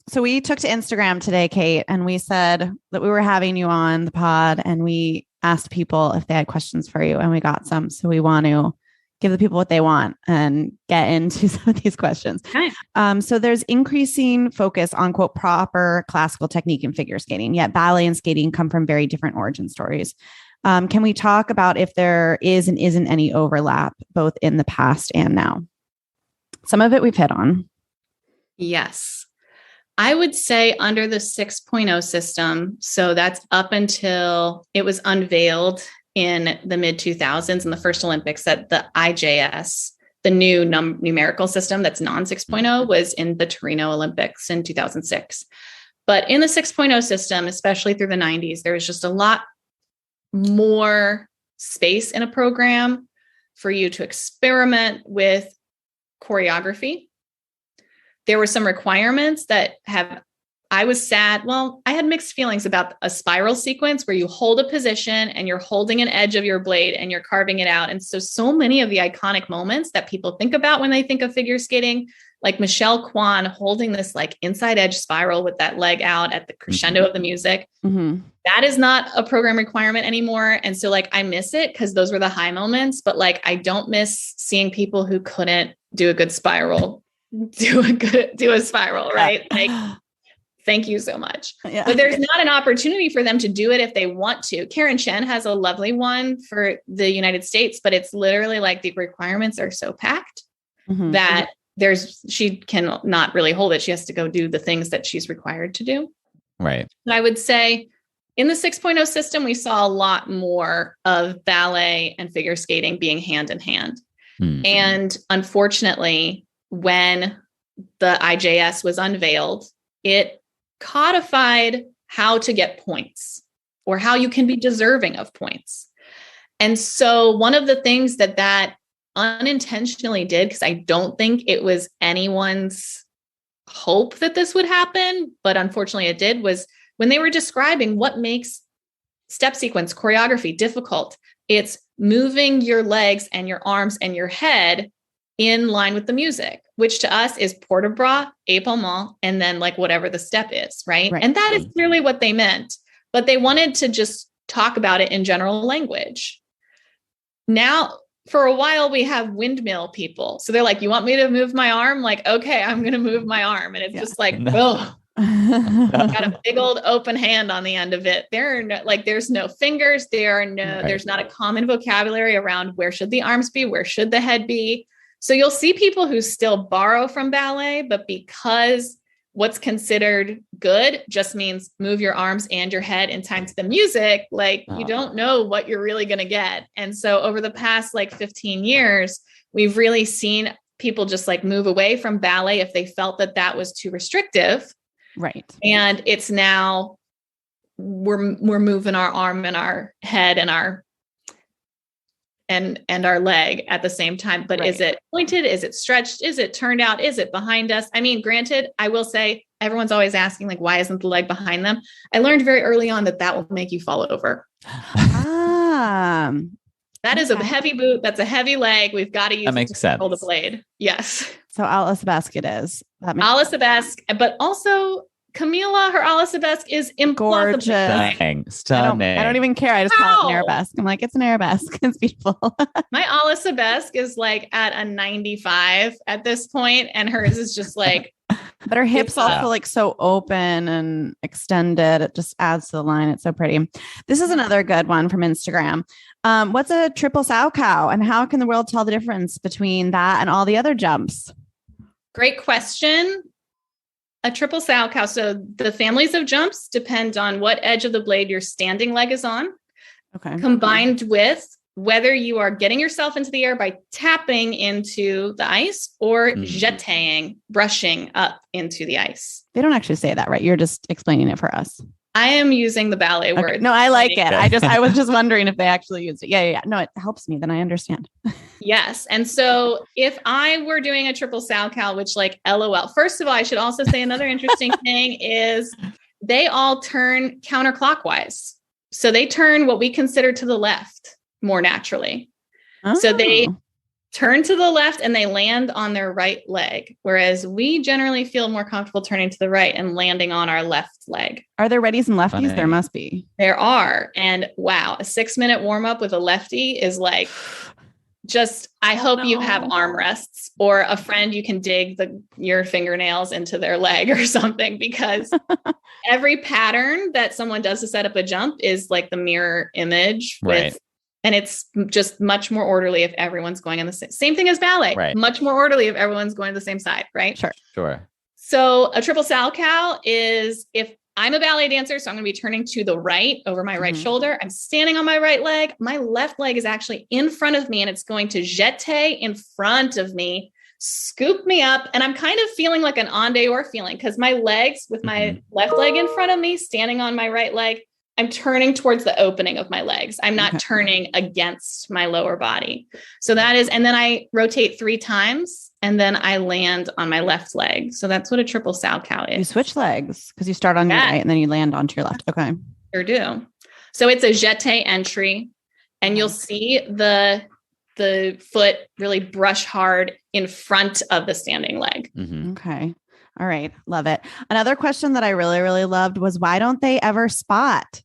So we took to Instagram today, Kate, and we said that we were having you on the pod, and we asked people if they had questions for you, and we got some. So we want to give the people what they want and get into some of these questions. Okay. So there's increasing focus on, quote, proper classical technique in figure skating, yet ballet and skating come from very different origin stories. Can we talk about if there is and isn't any overlap, both in the past and now? Some of it we've hit on. Yes. I would say under the 6.0 system, so that's up until it was unveiled in the mid 2000s in the first Olympics, that the IJS, the new numerical system that's non 6.0, was in the Torino Olympics in 2006. But in the 6.0 system, especially through the 90s, there was just a lot more space in a program for you to experiment with choreography. There were some requirements that I was sad. Well, I had mixed feelings about a spiral sequence where you hold a position and you're holding an edge of your blade and you're carving it out. And so many of the iconic moments that people think about when they think of figure skating, like Michelle Kwan holding this like inside edge spiral with that leg out at the crescendo of the music, that is not a program requirement anymore. And so like, I miss it because those were the high moments, but like, I don't miss seeing people who couldn't do a good spiral, do a spiral, right? Like, thank you so much. Yeah. But there's not an opportunity for them to do it if they want to. Karen Chen has a lovely one for the United States, but it's literally like the requirements are so packed that she can not really hold it. She has to go do the things that she's required to do. Right. And I would say in the 6.0 system, we saw a lot more of ballet and figure skating being hand in hand. And unfortunately, when the IJS was unveiled, it codified how to get points or how you can be deserving of points. And so one of the things that unintentionally did, because I don't think it was anyone's hope that this would happen, but unfortunately it did, was when they were describing what makes step sequence choreography difficult, it's moving your legs and your arms and your head in line with the music, which to us is port de bras, épaulement, and then like whatever the step is, right? And that is clearly what they meant. but they wanted to just talk about it in general language. Now, for a while, we have windmill people. So they're like, you want me to move my arm? Like, okay, I'm going to move my arm. And it's just like, oh, got a big old open hand on the end of it. There are no, like, there's no fingers. There's not a common vocabulary around where should the arms be? Where should the head be? So you'll see people who still borrow from ballet, but because what's considered good just means move your arms and your head in time to the music, like you don't know what you're really going to get. And so over the past like 15 years, we've really seen people just like move away from ballet if they felt that that was too restrictive. Right. And it's now we're moving our arm and our head and our leg at the same time. But is it pointed? Is it stretched? Is it turned out? Is it behind us? I mean, granted, I will say everyone's always asking, like, why isn't the leg behind them? I learned very early on that will make you fall over. That is a heavy boot. That's a heavy leg. We've got to use it to control the blade. Yes. So arabesque it is. Arabesque, but also Camila, her arabesque is gorgeous. Stunning. I don't even care. I just call it an arabesque. I'm like, it's an arabesque. It's beautiful. My arabesque is like at a 95 at this point, and hers is just like. But her hips also like so open and extended. It just adds to the line. It's so pretty. This is another good one from Instagram. What's a triple sow cow, and how can the world tell the difference between that and all the other jumps? Great question. A triple sow cow. So the families of jumps depend on what edge of the blade your standing leg is on. Okay. Combined with whether you are getting yourself into the air by tapping into the ice or jeting, brushing up into the ice. They don't actually say that, right? You're just explaining it for us. I am using the ballet word. No, I like it. I was just wondering if they actually used it. Yeah. No, it helps me. Then I understand. Yes. And so if I were doing a triple sow cow, which like LOL, first of all, I should also say another interesting thing is they all turn counterclockwise. So they turn what we consider to the left more naturally. Oh. So they turn to the left and they land on their right leg, whereas we generally feel more comfortable turning to the right and landing on our left leg. Are there righties and lefties? Funny. There must be. There are. And wow, a 6-minute warm up with a lefty is like, just, I hope you have armrests or a friend you can dig your fingernails into their leg or something, because every pattern that someone does to set up a jump is like the mirror image and it's just much more orderly if everyone's going on the same thing as ballet, much more orderly if everyone's going to the same side, right? Sure. So a triple sow cow is if I'm a ballet dancer, so I'm going to be turning to the right over my right shoulder. I'm standing on my right leg. My left leg is actually in front of me and it's going to jeter in front of me, scoop me up. And I'm kind of feeling like an en dehors feeling because my legs with my left leg in front of me, standing on my right leg, I'm turning towards the opening of my legs. I'm not turning against my lower body. So that is, and then I rotate 3 times and then I land on my left leg. So that's what a triple sow cow is. You switch legs because you start on your right and then you land onto your left. Okay. Sure do. So it's a jeté entry and you'll see the foot really brush hard in front of the standing leg. Okay. All right. Love it. Another question that I really, really loved was why don't they ever spot?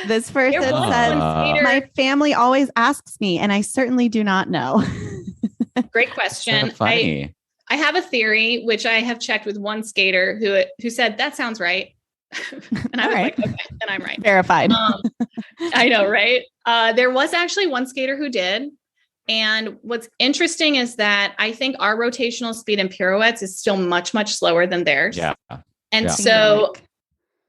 This person says, my family always asks me, and I certainly do not know. Great question. So funny. I have a theory, which I have checked with one skater who said, that sounds right. And I was like, okay, then I'm right. Verified. I know, right? There was actually one skater who did. And what's interesting is that I think our rotational speed in pirouettes is still much, much slower than theirs. Yeah. And so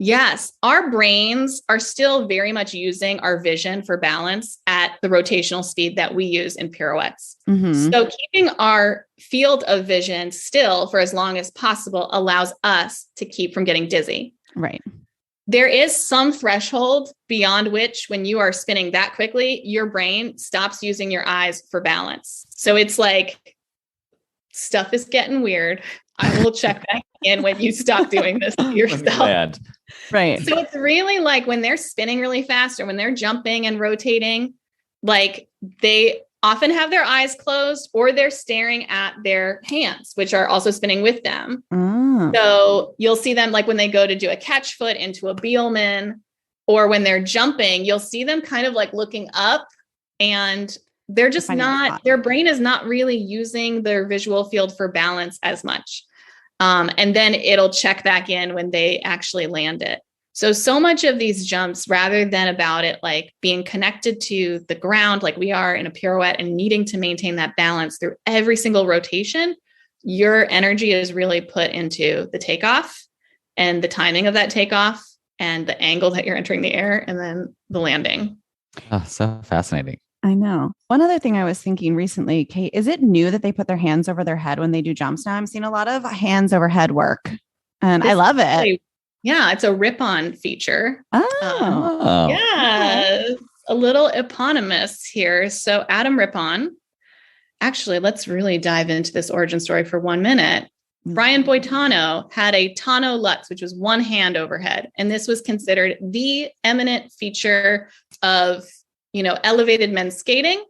yes, our brains are still very much using our vision for balance at the rotational speed that we use in pirouettes. So keeping our field of vision still for as long as possible allows us to keep from getting dizzy. Right. There is some threshold beyond which when you are spinning that quickly, your brain stops using your eyes for balance. So it's like, stuff is getting weird. I will check back in when you stop doing this to yourself. Right. So it's really like when they're spinning really fast or when they're jumping and rotating, like they often have their eyes closed or they're staring at their hands, which are also spinning with them. So you'll see them like when they go to do a catch foot into a Bielman or when they're jumping, you'll see them kind of like looking up, and they're just not, their brain is not really using their visual field for balance as much. And then it'll check back in when they actually land it. So much of these jumps, rather than about it like being connected to the ground, like we are in a pirouette and needing to maintain that balance through every single rotation, your energy is really put into the takeoff and the timing of that takeoff and the angle that you're entering the air and then the landing. Oh, so fascinating. I know. One other thing I was thinking recently, Kate, is it new that they put their hands over their head when they do jumps now? I'm seeing a lot of hands overhead work and I love it. Yeah, it's a rip-on feature. Oh. Yeah, okay. A little eponymous here. So Adam Rippon, actually, let's really dive into this origin story for 1 minute. Brian Boitano had a Tano Lutz, which was one hand overhead. And this was considered the eminent feature of, elevated men's skating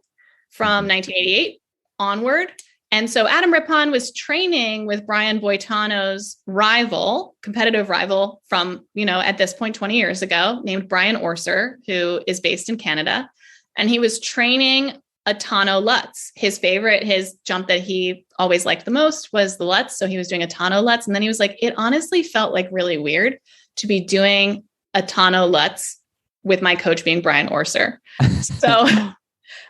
from 1988 onward. And so Adam Rippon was training with Brian Boitano's competitive rival from, at this point, 20 years ago, named Brian Orser, who is based in Canada. And he was training a Tano Lutz. His jump that he always liked the most was the Lutz. So he was doing a Tano Lutz. And then he was like, it honestly felt like really weird to be doing a Tano Lutz with my coach being Brian Orser. So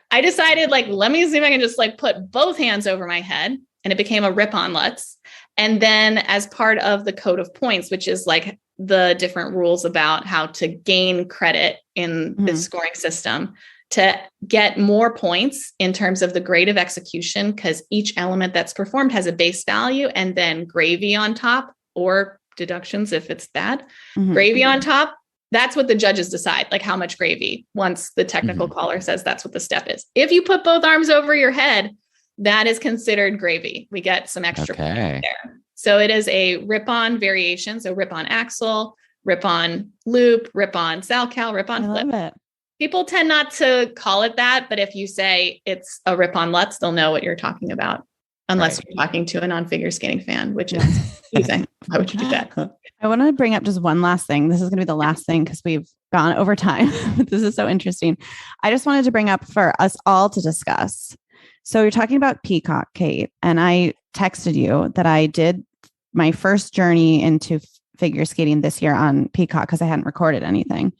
I decided, let me see if I can just put both hands over my head, and it became a rip-on Lutz. And then as part of the code of points, which is the different rules about how to gain credit in the scoring system, to get more points in terms of the grade of execution, because each element that's performed has a base value and then gravy on top, or deductions if it's bad, gravy on top. That's what the judges decide, how much gravy, once the technical caller says that's what the step is. If you put both arms over your head, that is considered gravy. We get some extra points there. So it is a rip-on variation. So rip-on axle, rip-on loop, rip-on salchow, rip-on flip. I love it. People tend not to call it that, but if you say it's a rip-on Lutz, they'll know what you're talking about. Unless you're talking to a non-figure skating fan, which is confusing. Why would you do that? I want to bring up just one last thing. This is going to be the last thing because we've gone over time. This is so interesting. I just wanted to bring up for us all to discuss. So you're talking about Peacock, Kate, and I texted you that I did my first journey into figure skating this year on Peacock because I hadn't recorded anything.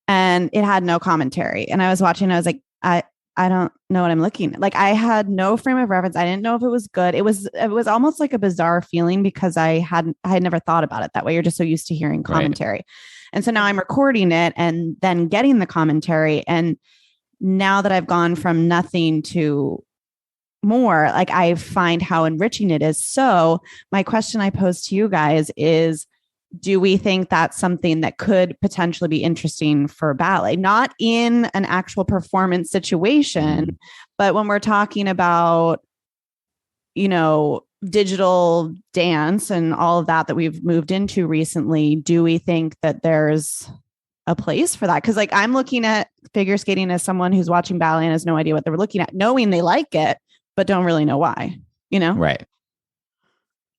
And it had no commentary. And I was watching, I was like, I don't know what I'm looking at. I had no frame of reference. I didn't know if it was good. It was almost like a bizarre feeling because I had never thought about it that way. You're just so used to hearing commentary. Right. And so now I'm recording it and then getting the commentary. And now that I've gone from nothing to more, I find how enriching it is. So my question I pose to you guys is, do we think that's something that could potentially be interesting for ballet? Not in an actual performance situation, but when we're talking about, digital dance and all of that we've moved into recently, do we think that there's a place for that? Because I'm looking at figure skating as someone who's watching ballet and has no idea what they're looking at, knowing they like it, but don't really know why, Right.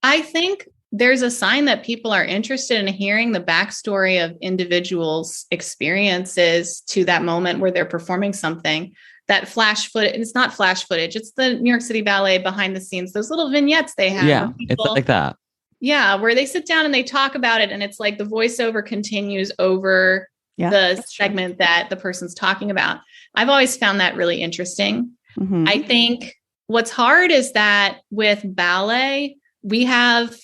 I think there's a sign that people are interested in hearing the backstory of individuals' experiences to that moment where they're performing something. That flash footage, it's not flash footage, it's the New York City Ballet behind the scenes, those little vignettes they have. Yeah, it's like that. Yeah, where they sit down and they talk about it, and it's the voiceover continues over the segment that the person's talking about. I've always found that really interesting. I think what's hard is that with ballet, we have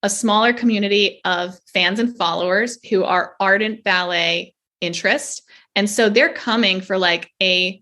a smaller community of fans and followers who are ardent ballet interest. And so they're coming for a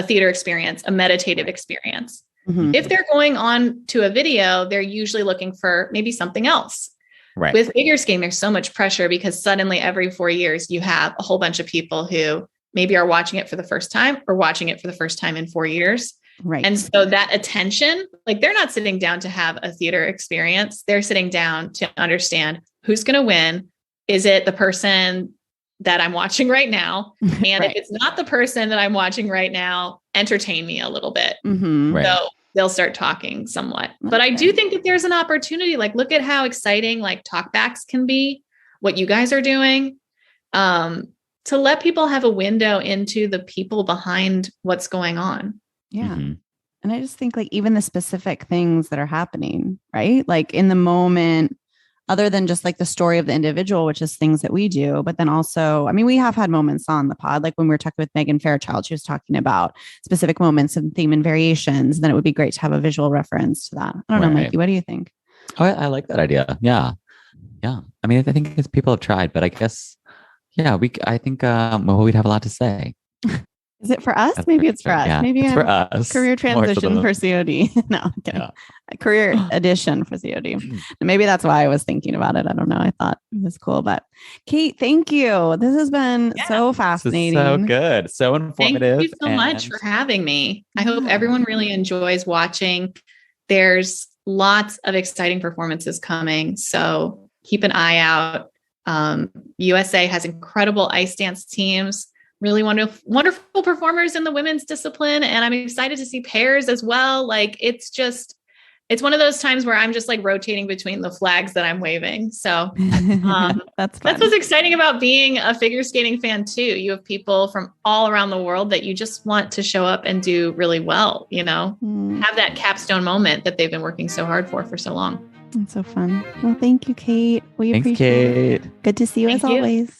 theater experience, a meditative experience. If they're going on to a video, they're usually looking for maybe something else. Right. With figure skating, there's so much pressure because suddenly every 4 years you have a whole bunch of people who maybe are watching it for the first time or watching it for the first time in 4 years. Right. And so that attention, they're not sitting down to have a theater experience. They're sitting down to understand who's going to win. Is it the person that I'm watching right now? And if it's not the person that I'm watching right now, entertain me a little bit. Right. So they'll start talking somewhat. But I do think that there's an opportunity. Look at how exciting talkbacks can be, what you guys are doing. to let people have a window into the people behind what's going on. Yeah. And I just think like even the specific things that are happening, right? Like in the moment, other than just like the story of the individual, which is things that we do, but then also, I mean, we have had moments on the pod, like when we were talking with Megan Fairchild, she was talking about specific moments and theme and variations. Then it would be great to have a visual reference to that. I don't know, Mikey, what do you think? Oh, I like that idea. Yeah. Yeah. I mean, I think it's people have tried, but I guess, yeah, I think, well, we'd have a lot to say. Is it for us? Maybe it's for us. Yeah, Maybe it's for us. Career transition for COD. No, I'm kidding. Yeah. Career addition for COD. And maybe that's why I was thinking about it. I don't know. I thought it was cool. But Kate, thank you. This has been so fascinating. So good. So informative. Thank you so much for having me. I hope everyone really enjoys watching. There's lots of exciting performances coming. So keep an eye out. USA has incredible ice dance teams. Really wonderful performers in the women's discipline. And I'm excited to see pairs as well. Like, it's one of those times where I'm just like rotating between the flags that I'm waving. So that's what's exciting about being a figure skating fan too. You have people from all around the world that you just want to show up and do really well, have that capstone moment that they've been working so hard for so long. It's so fun. Well, thank you, Kate. We appreciate it. Good to see you as always.